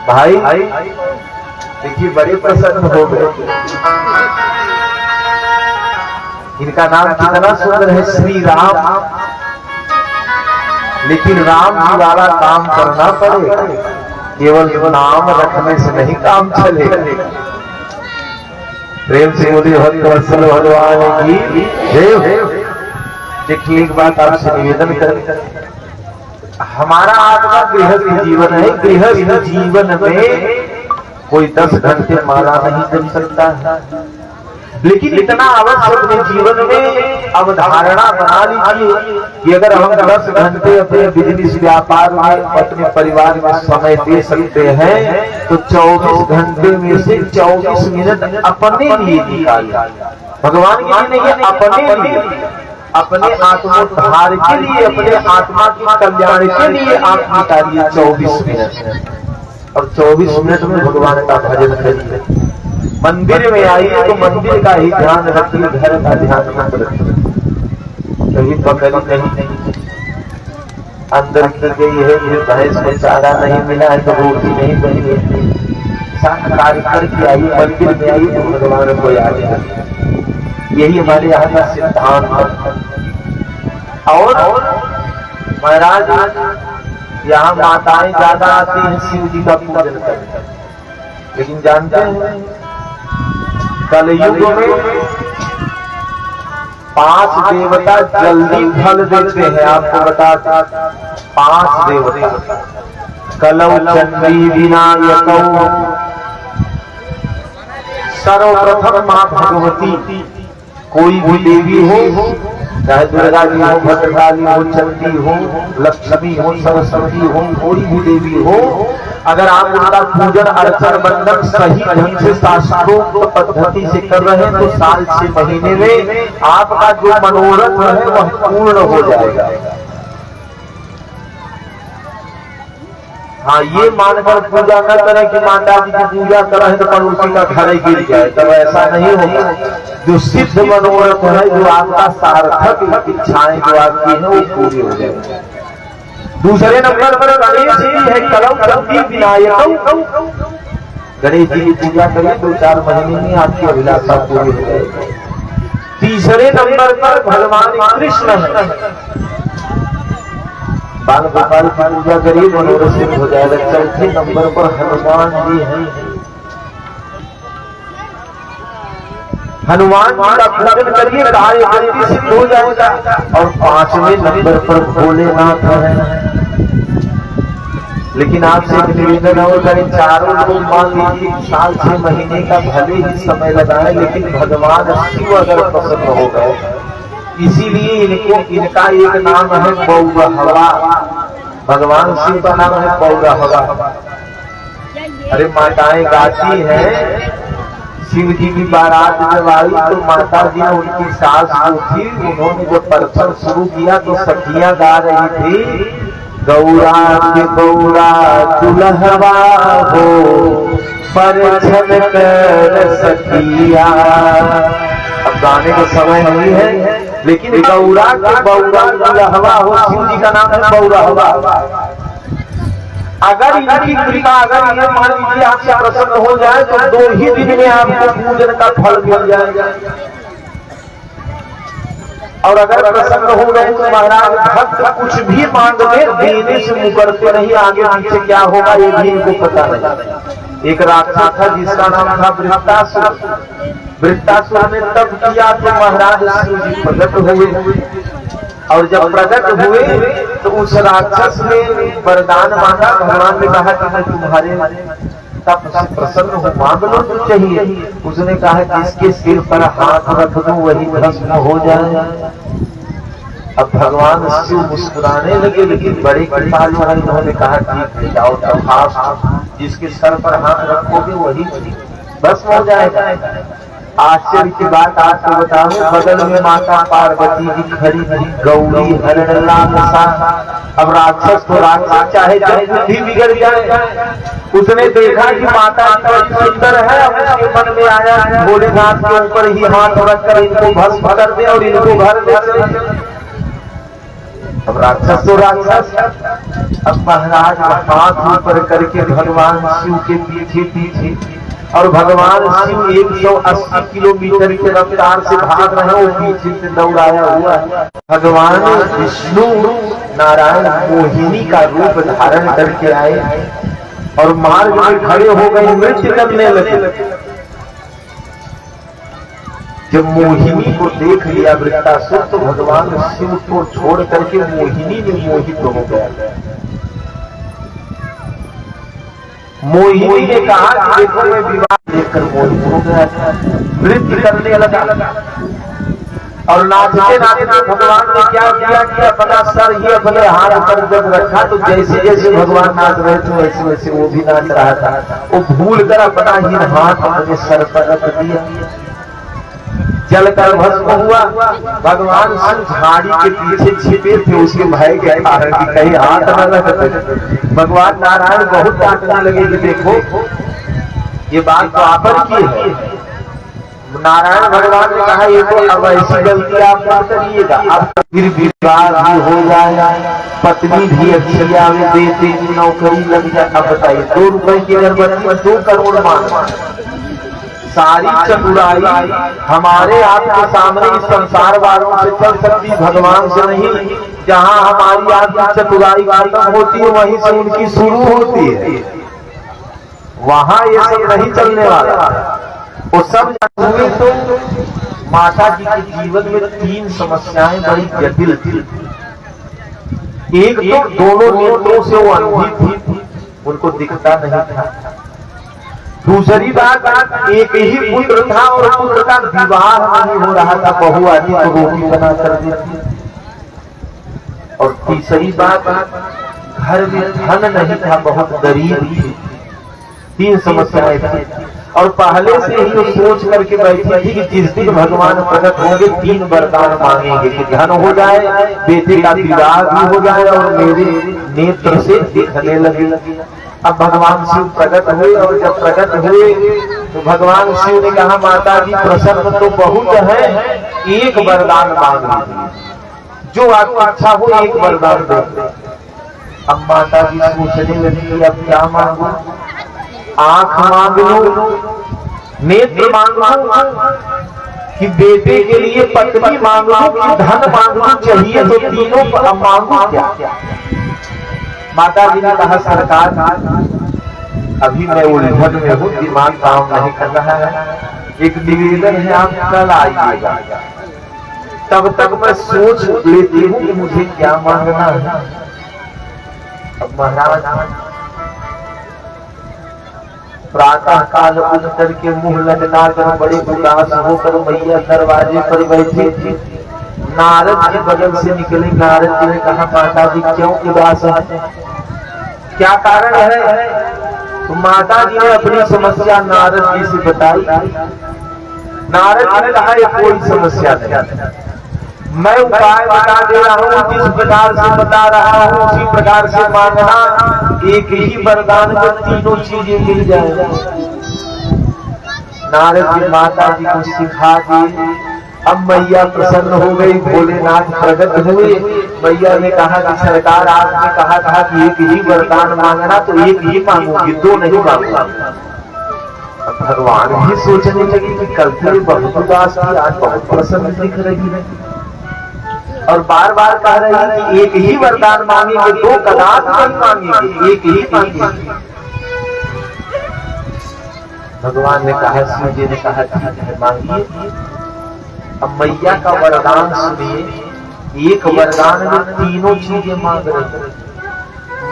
भाई देखिए बड़े प्रसन्न हो गए, इनका नाम कितना सुंदर है श्री राम, लेकिन राम जी वाला काम करना पड़ेगा। केवल नाम रखने से नहीं काम चलेगा। प्रेम से बोली भक्तवत्सल भगवान की जय। देखिए एक बात आपसे निवेदन कर, हमारा आत्मा गृहस्थ जीवन है, गृहस्थ जीवन में कोई 10 घंटे माला नहीं जप सकता है, लेकिन इतना अवश्य अपने जीवन में अवधारणा बना लीजिए कि अगर हम 10 घंटे अपने बिजनेस व्यापार में अपने परिवार में समय दे सकते हैं तो 24 घंटे में से 24 मिनट अपने लिए निकालिए। भगवान के लिए नहीं, अपने लिए, अपने आत्मोद्धार के लिए, अपने आत्मा के कल्याण के लिए आप निकालिए 24 मिनट, और 24 मिनट में भगवान का भजन करिए। मंदिर में आइए तो मंदिर का ही ध्यान रखिए, घर का ध्यान मत रखिए। कहीं पकड़ी नहीं, अंदर की गई है ये भैंस को चारा नहीं मिला है तो रोटी नहीं बनी है, साथ कार्य करके आइए, मंदिर में आइए तो भगवान को याद करिए। यही हमारे यहाँ का सिद्धांत है। और महाराज यहाँ माताएं ज्यादा आती हैं शिव जी का पूजन करने, लेकिन जानते हैं कलयुग में 5 देवता जल्दी फल देते हैं। आपको बता 5 देवता, कलौ चंडी विनायकौ, सर्वप्रथम मां भगवती। कोई भी देवी हो, चाहे दुर्गा जी हो, भद्रकाली हो, चंडी हो, लक्ष्मी हो, सरस्वती हो, कोई भी देवी हो, अगर आप उनका पूजन अर्चन बंधन सही ढंग से शास्त्रोक्त पद्धति से कर रहे हैं तो साल 6 महीने में आपका जो मनोरथ है वह पूर्ण हो जाएगा। हाँ, ये मानकर पूजा न करें कि माता जी की पूजा करें तो पड़ोसी का घर ही गिर जाए, तब ऐसा नहीं होगा। जो सिद्ध मनोरथ है, जो आपका सार्थक इच्छाएं जो आपकी है वो पूरी हो जाएगी। दूसरे नंबर पर गणेश जी है, कलौ चंडी विनायकौ। गणेश जी की पूजा करिए, 2-4 महीने में आपकी अभिलाषा पूरी हो जाएगी। तीसरे नंबर पर भगवान कृष्ण है, बाल गोपाल की पूजा करिए, मनोरथ सिद्ध हो जाएगा। चौथे नंबर पर हनुमान जी है, हनुमान जी का पूजन करिए, कार्य जल्दी सिद्ध हो जाएगा। और 5वें नंबर पर भोलेनाथ है। लेकिन आपसे निवेदन हो करें, चारों लोग मान लीजिए साल 6 महीने का भले ही समय लगाए, लेकिन भगवान शिव अगर प्रसन्न हो गए, इसीलिए इनका एक नाम है पौरहवा। भगवान शिव का नाम है पौरहवा। अरे माताएं गाती हैं, शिव जी की बारात जब आई तो माता जी ने उनकी सास जो थी, उन्होंने जब प्रसंग शुरू किया तो सखियां गा रही थी, गौरा के गौरा दुल्हवा हो परछन कर सखिया। अब गाने का समय नहीं है, लेकिन गौरा के गौरा दुल्हवा हो, शिव जी का नाम है पौरहवा। अगर इनकी कृपा, अगर ये मान लीजिए आपसे प्रसन्न हो जाए तो 2 ही दिन में आपको पूजन का फल मिल जाएगा। और अगर प्रसन्न हो गए तो महाराज भक्त कुछ भी मांग ले, देने से मुकरते नहीं, आगे पीछे क्या होगा ये भी इनको पता नहीं। एक राक्षस था जिसका नाम था वृत्तासुर। वृत्तासुर ने तप किया तो महाराज शिव जी प्रकट हुए, और जब प्रकट हुए तो उस राक्षस ने वरदान मांगा। भगवान ने कहा कि मैं तुम्हारे तप से प्रसन्न हूँ, मांग लो तो चाहिए। उसने कहा जिसके सिर पर हाथ रख दूं वही भस्म हो जाए। अब भगवान शिव मुस्कुराने लगे, लेकिन बड़े कृपालु हैं, उन्होंने कहा ठीक है जाओ तब जिसके सर पर हाथ रखोगे वही भस्म हो जाएगा। आश्चर्य की बात आपको बताऊं, बगल में माता पार्वती जी खड़ी थी, गौरी हरण लालसा। अब राक्षस तो राक्षस चाहे जब बुद्धि बिगड़ जाए, उसने देखा कि माता बड़ी सुंदर है, अब उसके मन में आया भोलेनाथ के ऊपर ही हाथ रखकर इनको भस्म कर दे और इनको घर ले चले। अब राक्षस तो राक्षस। अब महाराज हाथ ऊपर करके भगवान शिव के पीछे पीछे, और भगवान शिव 180 किलोमीटर की रफ्तार से भाग रहे हैं, वो पीछे से दौड़ाया हुआ है। भगवान विष्णु नारायण मोहिनी का रूप धारण करके आए। और मार्ग में खड़े हो गए, नृत्य करने लगे। जब मोहिनी को देख लिया वृत्तासुर तो भगवान शिव को छोड़ करके मोहिनी में मोहित हो गया। मोहिनी ने कहा कि देखो मैं विवाह देखकर मोहित हो गया, नृत्य करने लगा और नाचते नाचते भगवान ने क्या किया कि अपना सर ही अपने हाथ पर जब रखा तो जैसे जैसे भगवान नाच रहे थे वैसे वैसे वो भी नाच रहा था। वो भूल कर अपना ही हाथ अपने सर पर रख दिया, जलकर भस्म हुआ। भगवान शिव झाड़ी के पीछे छिपे थे उसके भय के कारण कि कहीं हाथ न लगते। भगवान नारायण बहुत डांटने लगे कि देखो ये बात तो आप पर की है। नारायण भगवान ने कहा ये तो अब ऐसी गलती आप मत करिएगा, अब फिर विवाह भी हो जाए, पत्नी भी अच्छी आवे, बेटे की नौकरी लग जाए। अब बताइए 2 रुपए की अगरबत्ती 2 करोड़ मांग, सारी चतुराई हमारे आपके सामने इस संसार वालों से चल सकती, भगवान से नहीं। जहाँ हमारी आपकी चतुराई खत्म होती है वहीं से उनकी शुरू होती है, वहां ये सब नहीं चलने वाला। वो सब हुए तो माता जी के जीवन में 3 समस्याएं बड़ी जटिल थी। एक तो दोनों नेत्रों से वो अंधी थी, उनको दिखता नहीं था। दूसरी बात एक ही पुत्र था और पुत्र का विवाह नहीं हो रहा था, बहू आदि को रोटी बना कर देती। और तीसरी बात घर में धन नहीं था, बहुत गरीब थी। 3 समस्याएं थी और पहले से ही वो सोच करके बैठी थी कि जिस दिन भगवान प्रकट होंगे 3 वरदान मांगेंगे कि धन हो जाए, बेटे का विवाह भी हो जाए और मेरे नेत्र से दिखने लगे। अब भगवान शिव प्रकट हुए और जब प्रकट हुए तो भगवान शिव ने कहा माता जी प्रसन्न तो बहुत है, एक वरदान मांग लीजिए, जो आपको अच्छा हो एक वरदान दो। अब माता जी सोचने लगी अब क्या मांगू, आंख मांग लो, नेत्र मांग लो कि बेटे के लिए पत्नी मांग लो कि धन मांग लो, चाहिए तो तीनों पर मांगू क्या। माता जी ने कहा सरकार अभी मैं उलझन में हूँ, दिमाग काम नहीं कर रहा है, एक निवेदन है आप कल आइएगा, तब तक मैं सोच लेती हूँ कि मुझे क्या मांगना है। अब महाराज प्रातः काल उठ करके मुंह लटका कर बड़े उदास होकर मैया दरवाजे पर बैठी थी। नारद जी बगल से निकले। नारद जी ने कहा माता जी क्यों उदास है, क्या कारण है। तो माता जी ने अपनी समस्या नारद जी से बताई। नारद जी ने कहा ये कोई समस्या नहीं, मैं उपाय बता दे रहा हूँ, जिस प्रकार से बता रहा हूँ उसी प्रकार से मांगना, एक ही वरदान में तीनों चीजें मिल जाए। नारद जी माता जी को सिखा दी। अब मैया प्रसन्न हो गई, भोलेनाथ प्रकट हुए। मैया ने कहा कि सरकार आपने कहा था कि एक ही वरदान मांगना, तो एक ही मांगूंगी, 2 नहीं मांगूंगा। भगवान भी सोचने लगे कि कल से बहुत उदास थी, आज बहुत प्रसन्न दिख रही है और बार बार कह रही है कि एक ही वरदान मांगेंगे, 2 कदाच नहीं मांगेंगे, एक ही मांगेंगे। भगवान ने कहा, शिव जी ने कहा ठीक है मांगिए। अब मैया का वरदान सुनिए, एक वरदान में तीनों चीजें मांग रही।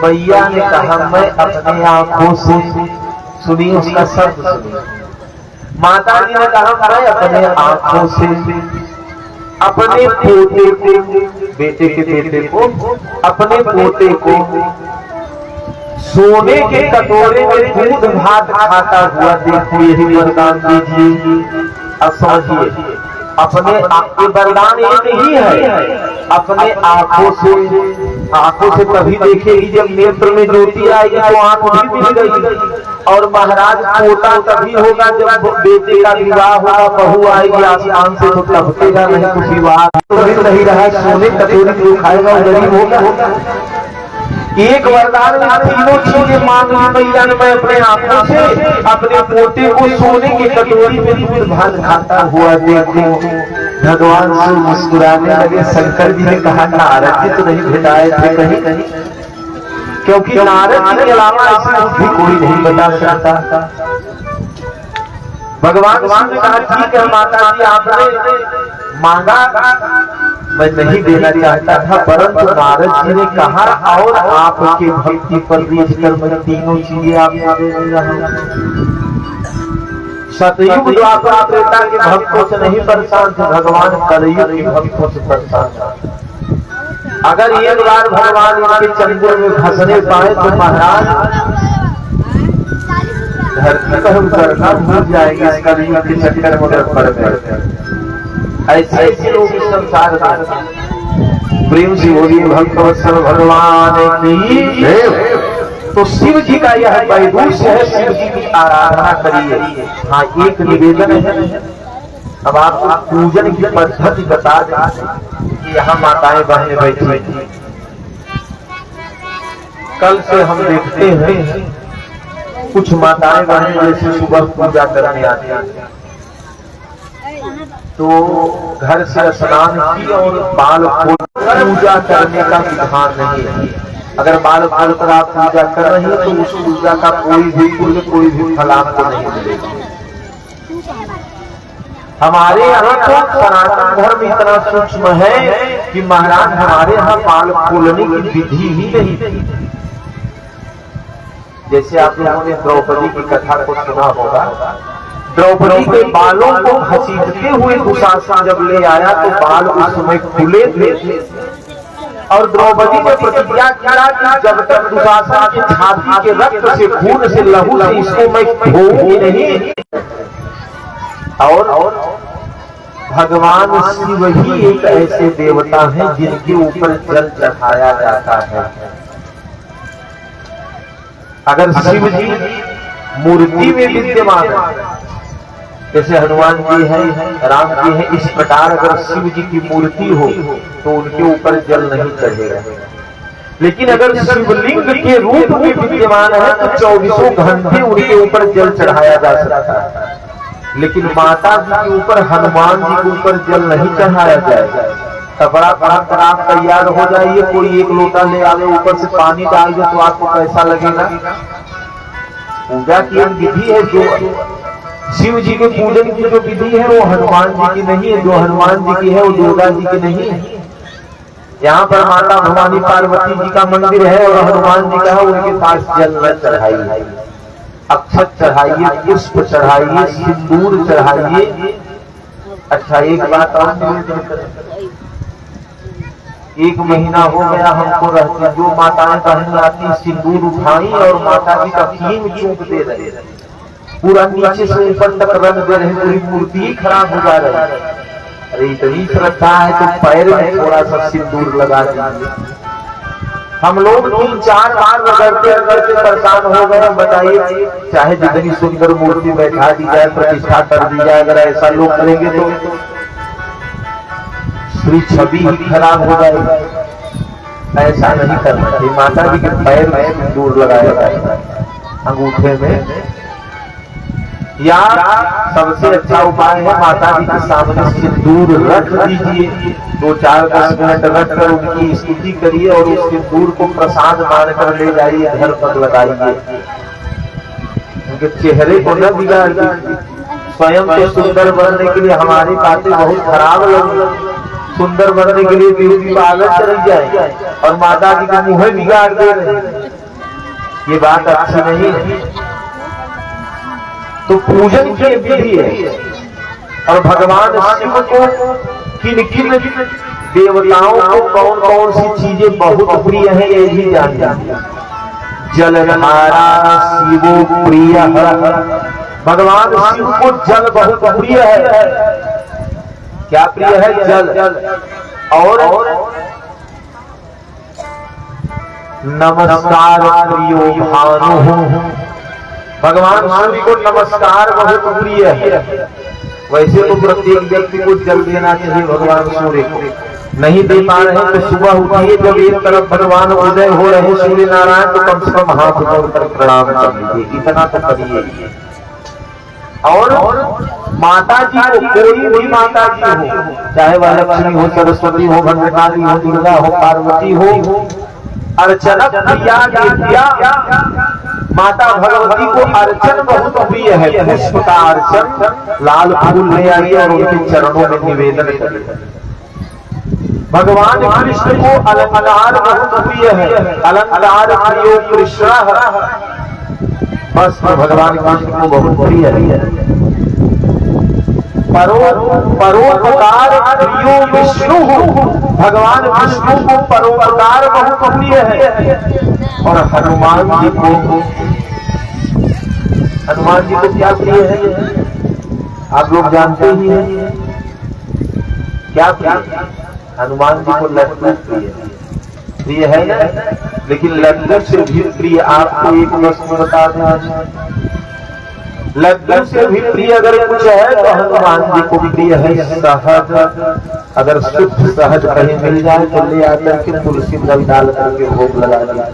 मैया ने कहा मैं अपने आंखों से, सुनिए उसका शब्द सुनिए, माता जी ने कहा मैं अपने आंखों से अपने पोते को, बेटे के बेटे को, अपने पोते को सोने के कटोरे में दूध भात खाता हुआ देखो, यही वरदान दीजिए। अब समझिए अपने आपके वरदान एक ही है, अपने आंखों से तभी देखेगी जब नेत्र में ज्योति आएगी तो आंख भी मिल गई। और महाराज पोता तभी होगा जब बेटे का विवाह होगा, बहू आएगी आसमान से तो टपकेगा, नहीं तो विवाह तो नहीं रहा, सोने कटोरी जो खाएगा वो गरीब होगा। एक वरदान में तीनों चीजें मांग ली मैया ने। मैं अपने आंखों से अपने पोते को सोने की कटोरी में दूध भात खाता हुआ देखो। भगवान से मुस्कुराने लगे। शंकर जी ने कहा नारद जी तो नहीं भेटाए थे कहीं कहीं, क्योंकि नारद जी के अलावा ऐसी बुद्धि कोई नहीं बता सकता। भगवान शिव ने कहा ठीक है माता जी आपने मांगा, मैं नहीं देना चाहता था, परंतु नारद जी ने कहा और आपके भक्ति पर रीझ कर मैं तीनों चीजें आपको दे रहा हूं। सतयुग द्वापर त्रेता के भक्तों से नहीं परेशान थे भगवान, कलयुग के भक्तों से परेशान थे। अगर एक बार भगवान इनके चंद्र में घसने पाए तो महाराज धरती पर उतरना भूल जाएंगे, इसका कलयुग के चक्कर में पड़ गए। ऐसे ऐसे लोग इस संसार में। प्रेम से बोलिए भक्तवत्सल भगवान की। तो शिव जी का यह वैदुष्य है, शिव जी की आराधना करिए। हाँ एक निवेदन है, अब आपको पूजन की पद्धति बता दें कि यहाँ माताएं बहनें बैठी थी। कल से हम देखते हैं कुछ माताएं बहनें जैसे सुबह पूजा करने आती हैं तो घर से स्नान की और बाल खोल पूजा करने का विधान नहीं है। अगर बाल खोल कर आप पूजा कर रहे हैं तो उस पूजा का कोई भी पुण्य कोई भी फल आपको नहीं मिलेगा। हमारे यहाँ तो सनातन धर्म इतना सूक्ष्म है कि महाराज हमारे यहाँ बाल खोलने की विधि ही नहीं थी। जैसे आप लोगों ने द्रौपदी की कथा को सुना होगा, द्रौपदी के बालों को घसीटते हुए दुशासन जब ले आया तो बाल उस समय खुले थे और द्रौपदी ने प्रतिज्ञा किया कि जब तक दुशासन की छाती के रक्त से खून से लहू से इसको मैं धोऊंगी नहीं। और भगवान शिव ही एक ऐसे देवता हैं जिनके ऊपर जल चढ़ाया जाता है। अगर शिव जी मूर्ति में विद्यमान है, जैसे हनुमान जी है, राम जी है, इस प्रकार अगर शिव जी की मूर्ति हो तो उनके ऊपर जल नहीं चढ़ेगा। लेकिन अगर शिवलिंग के रूप में विद्यमान है तो 24 घंटे उनके ऊपर जल चढ़ाया जा सकता है। लेकिन माता जी के ऊपर, हनुमान जी के ऊपर जल नहीं चढ़ाया जाएगा। कपड़ा पहन कर आप तैयार हो जाइए, कोई एक लोटा ले आवे, ऊपर से पानी डाल दे तो आपको कैसा लगेगा? पूजा की विधि है, जो शिव जी के पूजन की जो विधि है वो हनुमान जी की नहीं है, जो हनुमान जी की है वो दुर्गा जी की नहीं है। यहाँ पर माता भवानी पार्वती जी का मंदिर है और हनुमान जी का है, उनके पास जल न चढ़ाइए, अक्षत चढ़ाइए, पुष्प चढ़ाइए, सिंदूर चढ़ाइए। अच्छा एक बात और, एक महीना हो गया हमको रहती, जो माताएं बहनें आती सिंदूर उठाई और माता जी का कीम चूक दे रहे, पूरा नीचे से ऊपर तक रंग दे रहे, पूरी मूर्ति ही खराब हो जा रही है। अरे इतनी श्रद्धा है तो पैर में थोड़ा सा सिंदूर लगा दीजिए। हम लोग 3-4 बार रगड़ते रगड़ते परेशान हो गए। बताइए, चाहे जितनी सुंदर मूर्ति बैठा दी जाए, प्रतिष्ठा कर दी जाए, अगर ऐसा लोग करेंगे तो पूरी छवि ही खराब हो जाएगी। ऐसा नहीं करना चाहिए। माता जी के पैर में सिंदूर लगाया जाए, अंगूठे में, या सबसे अच्छा उपाय है माता जी के सामने सिंदूर रख दीजिए, 2-4-10 मिनट रख कर उनकी स्तुति करिए और उस सिंदूर को प्रसाद मानकर ले जाइए, घर पर लगाइए। उनके चेहरे को न बिगाड़ दीजिए। स्वयं को सुंदर बनने के लिए हमारी बातें बहुत खराब लगी, सुंदर बनने के लिए ब्यूटी पार्लर चली जाए और माता जी का मुंह बिगाड़ दे रहे, ये बात अच्छी नहीं है। तो पूजन की विधि है और भगवान शिव को किन किन देवताओं को कौन कौन सी चीजें बहुत प्रिय है ये भी जान जाए। जलधारा शिवो प्रिय, भगवान शिव को जल बहुत प्रिय है। क्या प्रिय है? जल। और नमस्कार प्रियो भानु, भगवान सूर्य को नमस्कार बहुत प्रिय है। वैसे तो प्रत्येक व्यक्ति को जल देना चाहिए भगवान सूर्य को, नहीं दे पा रहे हैं तो सुबह उठिए, जब एक तरफ भगवान उदय हो रहे सूर्य नारायण तो कम से कम हाथ जोड़कर प्रणाम कर लीजिए, इतना तो करिए। और माता जी को, कोई भी माता जी हो, चाहे वह लक्ष्मी हो, सरस्वती हो, भद्रकाली हो, दुर्गा हो, पार्वती हो, अर्चना प्रिया विद्या, माता भगवती को अर्चन बहुत प्रिय है। पुष्प का अर्चन, लाल फूल ले आइए और उनके चरणों में निवेदन करिए। भगवान कृष्ण को अलंकार बहुत प्रिय है, अलंकार प्रियो कृष्ण, बस भगवान कृष्ण को बहुत प्रिय है। परोपकार प्रियो विष्णु, भगवान विष्णु को परोपकार बहुत प्रिय है। और हनुमान जी को क्या प्रिय है आप लोग जानते ही हैं। क्या प्रिय? हनुमान जी को लड्डू प्रिय है ना, लेकिन लड्डू से भी प्रिय आपको एक वस्तु बता दें, लड्डू से भी प्रिय अगर कुछ है तो हनुमान जी को प्रिय है शहद। अगर शुद्ध शहद कहीं मिल जाए तो ले आकर के तुलसी दल डाल करके भोग लगा दिया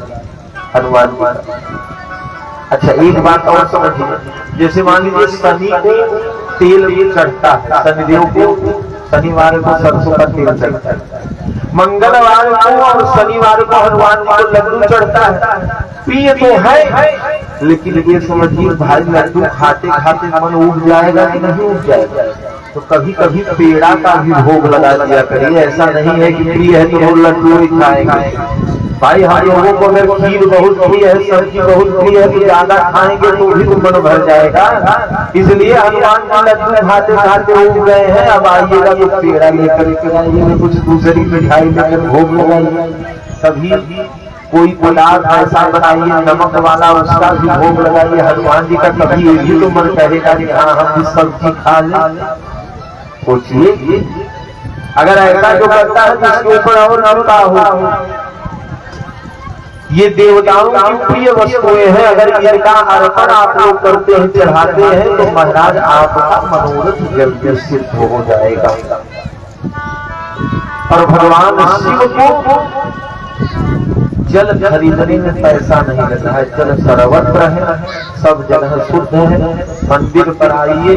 हनुमान जी। अच्छा एक बात और समझिए, जैसे मान लीजिए शनि को तेल चढ़ता है, शनिदेव को शनिवार को सरसों का तेल चढ़ता है, मंगलवार को और शनिवार को हनुमान जी को लड्डू चढ़ता है। प्रिय तो है, लेकिन ये समझिए भाई लड्डू खाते खाते मन उठ जाएगा कि नहीं उठ जाएगा। तो कभी कभी पेड़ा का भी भोग लगा दिया करिए, ऐसा नहीं है कि प्रिय है तो लड्डू ही खाएंगे। भाई हम लोगों को अगर खीर बहुत प्रिय है, सब्जी बहुत प्रिय है, तो ज्यादा खाएंगे तो भी तो मन भर जाएगा। इसलिए हनुमान जी लड्डू खाते खाते उठ गए हैं। अब आइएगा तो पेड़ा लेकर के आइए, कुछ दूसरी मिठाई लेकर भोग लगाइए। कभी कोई पदार्थ ऐसा बनाइए नमक वाला, उसका भी भोग लगाइए हनुमान जी का। कभी ये भी तो मन कहेगा कि हाँ हम भी सब्जी खा लें। सोचिए अगर ऐसा जो करता है जिसके ऊपर और नमका हो। ये देवताओं की प्रिय वस्तुएं हैं, अगर इनका अर्पण आप लोग करते हैं, चढ़ाते हैं, तो महाराज आपका मनोरथ जल्दी सिद्ध हो जाएगा। और भगवान शिव को जल खरीदने में पैसा नहीं लगता है, जल सर्वत्र है, सब जगह शुद्ध है। मंदिर पर आइए,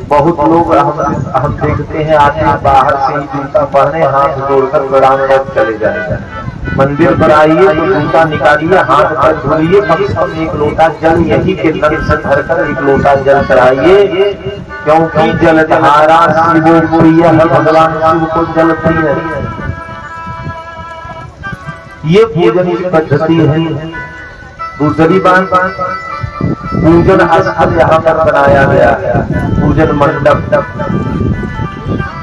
बहुत लोग हम देखते हैं आते हैं बाहर से ही जूता पहने, हाथ जोड़कर प्रणाम कर चले जाएगा। मंदिर पर आइए तो जूता निकालिए, हाथ पर धोइए, कम से कम एक लोटा जल यही के नल से भरकर एक लोटा जल चढ़ाइए, क्योंकि जलधारा शिव प्रिय है, भगवान शिव को जल प्रिय है। ये पूजन की पद्धति है। दूसरी बात, पूजन स्थल यहाँ पर बनाया गया है, पूजन मंडप।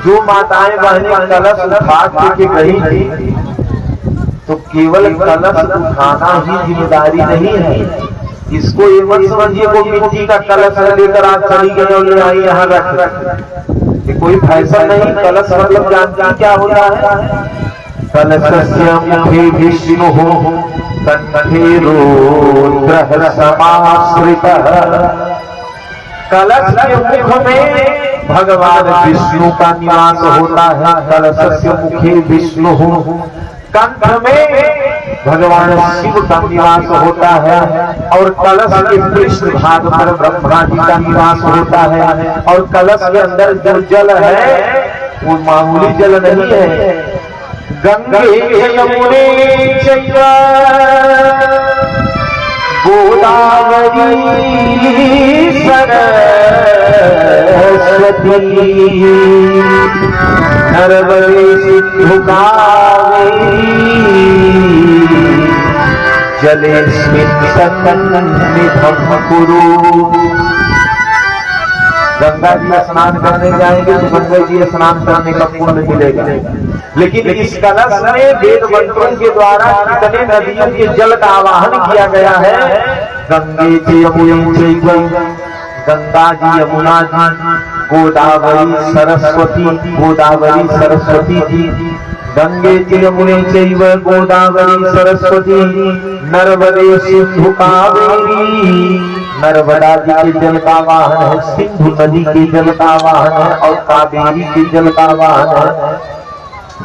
जो माताएं बहनें कलश उठा के गई थी, तो केवल कलश उठाना ही जिम्मेदारी नहीं है। इसको ये मत समझिए को मिट्टी का कलश लेकर आप चली गए और ले आई यहाँ रख, ये कोई फैशन नहीं। कलश मतलब जानते क्या होता है? कलशस्य मुखे विष्णु कंठे रुद्रः समाश्रितः। कलश के मुख में भगवान विष्णु का निवास होता है। कलशस्य मुखे विष्णु, कंठ में भगवान शिव का निवास होता है। और कलश के पृष्ठ भाग पर ब्रह्मा जी का निवास होता है। और कलश के अंदर जो जल है वो मामूली जल नहीं है। गंगे यमुने चैव गोदावरी सरस्वती नर्मदे सिंधु कावेरी जलेस्मिन् सन्निधं कुरु। गंगा जी स्नान करने जाएंगे तो गंगा जी स्नान करने का पुण्य मिलेगा। लेकिन इस कलश में वेद मंत्रों के द्वारा कितने नदियों के जल का आवाहन किया गया है। गंगे च यमुने चैव, गंगा जी यमुना जी, गोदावरी सरस्वती, गोदावरी सरस्वती जी। गंगे च यमुने चैव गोदावरी सरस्वती नर्मदे सिंधु कावेरी। नर्मदा जी के जल का वाहन है, सिंधु नदी के जल का वाहन है और कावेरी के जल का वाहन है।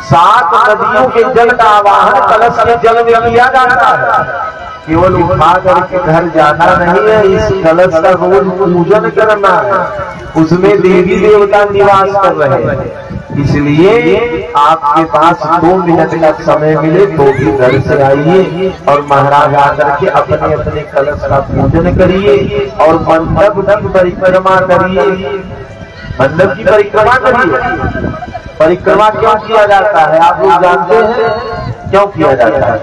7 नदियों के जल का आवाहन कलश के जल में किया जाता है। केवल उठा करके घर जाना नहीं है, इस कलश का रोज पूजन करना है। उसमें देवी देवता निवास कर रहे हैं। इसलिए आपके पास 2 मिनट का समय मिले तो भी घर से आइए और महाराज आकर के अपने अपने कलश का पूजन करिए और मंडप की परिक्रमा करिए। मंडप की परिक्रमा करिए। परिक्रमा क्यों किया जाता है आप लोग जानते हैं? क्यों किया जाता है?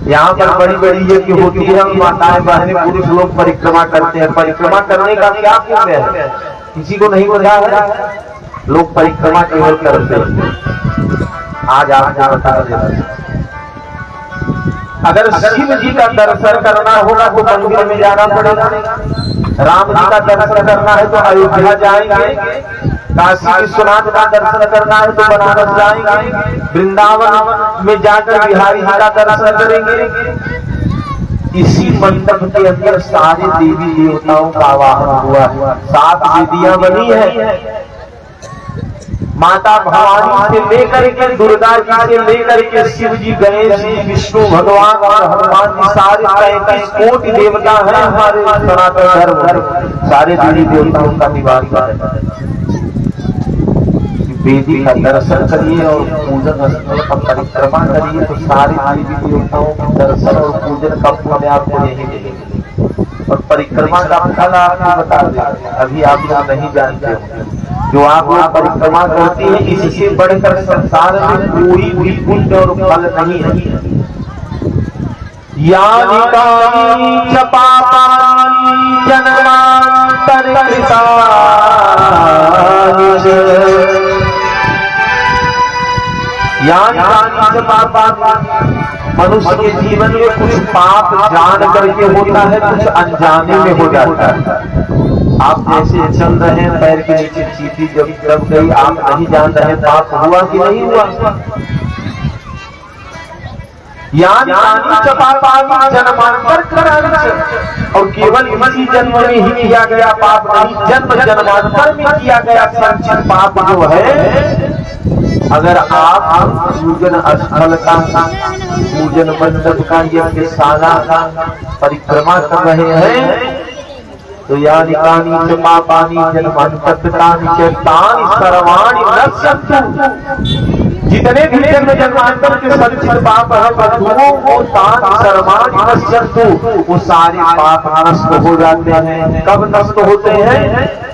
यहाँ पर बड़ी बड़ी यज्ञ होती है, माताएं बहनें पुरुष लोग परिक्रमा करते हैं। परिक्रमा करने का क्या पुण्य है? किसी को नहीं पता है? लोग परिक्रमा केवल करते हैं। आज आपको बता दें, अगर शिव जी का दर्शन करना होगा तो मंदिर में जाना पड़ेगा। राम जी का दर्शन करना है तो अयोध्या जाएंगे। काशी विश्वनाथ का दर्शन करना है तो बनारस जाएंगे। वृंदावन में जाकर बिहारी जी का दर्शन करेंगे। इसी मंडप के अंदर सारे देवी देवताओं का आवाहन हुआ है। 7 वेदियां बनी है। माता भवानी से लेकर के दुर्गा जी से लेकर के शिव जी, गणेश जी, विष्णु भगवान और हनुमान जी, सारे 33 कोटि देवता हैं हमारे सनातन धर्म में। सारे देवी देवताओं का निवास है। वेदी का दर्शन करिए और पूजन स्थल पर परिक्रमा करिए तो सारे देवी देवताओं के दर्शन और पूजन का पुण्य आपको यही मिलेगा। और परिक्रमा का फल आपको बता दें, अभी आप लोग नहीं जानते होंगे। जो आप लोग परिक्रमा करती है इससे बढ़कर संसार में कोई भी पुण्य और फल नहीं है। यानी कानी चपापानी जन्मांतर मनुष्य के जीवन में कुछ पाप जान करके होता है, कुछ अनजाने में हो जाता है। आप जैसे चल रहे हैं, पैर के नीचे चींटी जब गई, आप नहीं जान रहे पाप हुआ कि नहीं हुआ। और केवल इसी जन्म में ही किया गया पाप नहीं, जन्म जन्मांतर में किया गया संचित पाप जो है, अगर आप पूजन स्थल का, पूजन मंडप का, यज्ञशाला का परिक्रमा कर रहे हैं तो यानी कानी च पापानि जन्मांतराणि च तानि सर्वाणि नश्यन्तु। जितने भी जन्म जन्मांतर के संचित पाप है बंधुओं, वो तानि सर्वाणि नश्यन्तु, वो सारे पाप नष्ट हो जाते हैं। कब नष्ट होते हैं?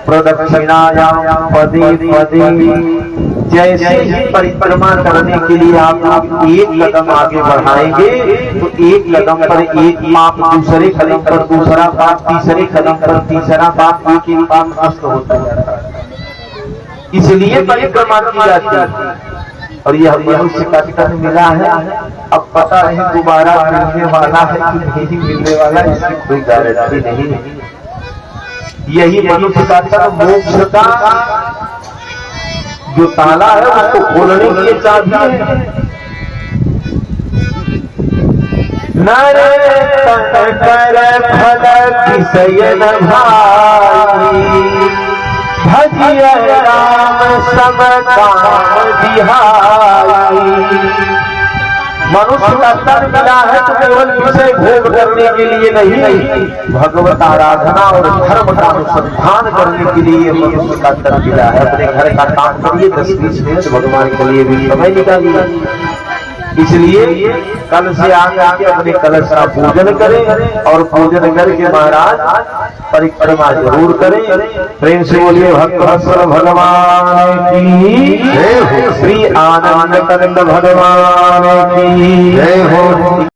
प्रदक्षिणायाम पदे पदे। जैसे ही परिक्रमा करने के लिए आप एक कदम आगे बढ़ाएंगे तो एक कदम पर एक पाप, दूसरे कदम पर दूसरा पाप, तीसरे कदम पर तीसरा पाप, एक एक पाप नष्ट होता जाता है। इसलिए परिक्रमा की जाती है। और यह मनुष्य का तन मिला है, अब पता नहीं दोबारा मिलने वाला है कि नहीं मिलने वाला, इसकी कोई गारंटी नहीं है। यही मनुष्य का तन मोक्ष का जो ताला है उसको खोलने के लिए चाबी है। नरे तन कर फल किसयन भाई, भजिया राम सब काम बिहाई। मनुष्य का तन मिला है तो केवल विषय भोग करने के लिए नहीं, भगवत आराधना और धर्म का अनुसंधान करने के लिए मनुष्य का तन मिला है। अपने घर का काम करिए, 10-20 मिनट भगवान के लिए भी समय निकालिए। इसलिए कल से आगे अपने कलश का पूजन करें और पूजन करके महाराज परिक्रमा जरूर करें। प्रेम से बोलिए भक्त भगवान की जय हो, श्री आनंद कंद भगवान की जय हो।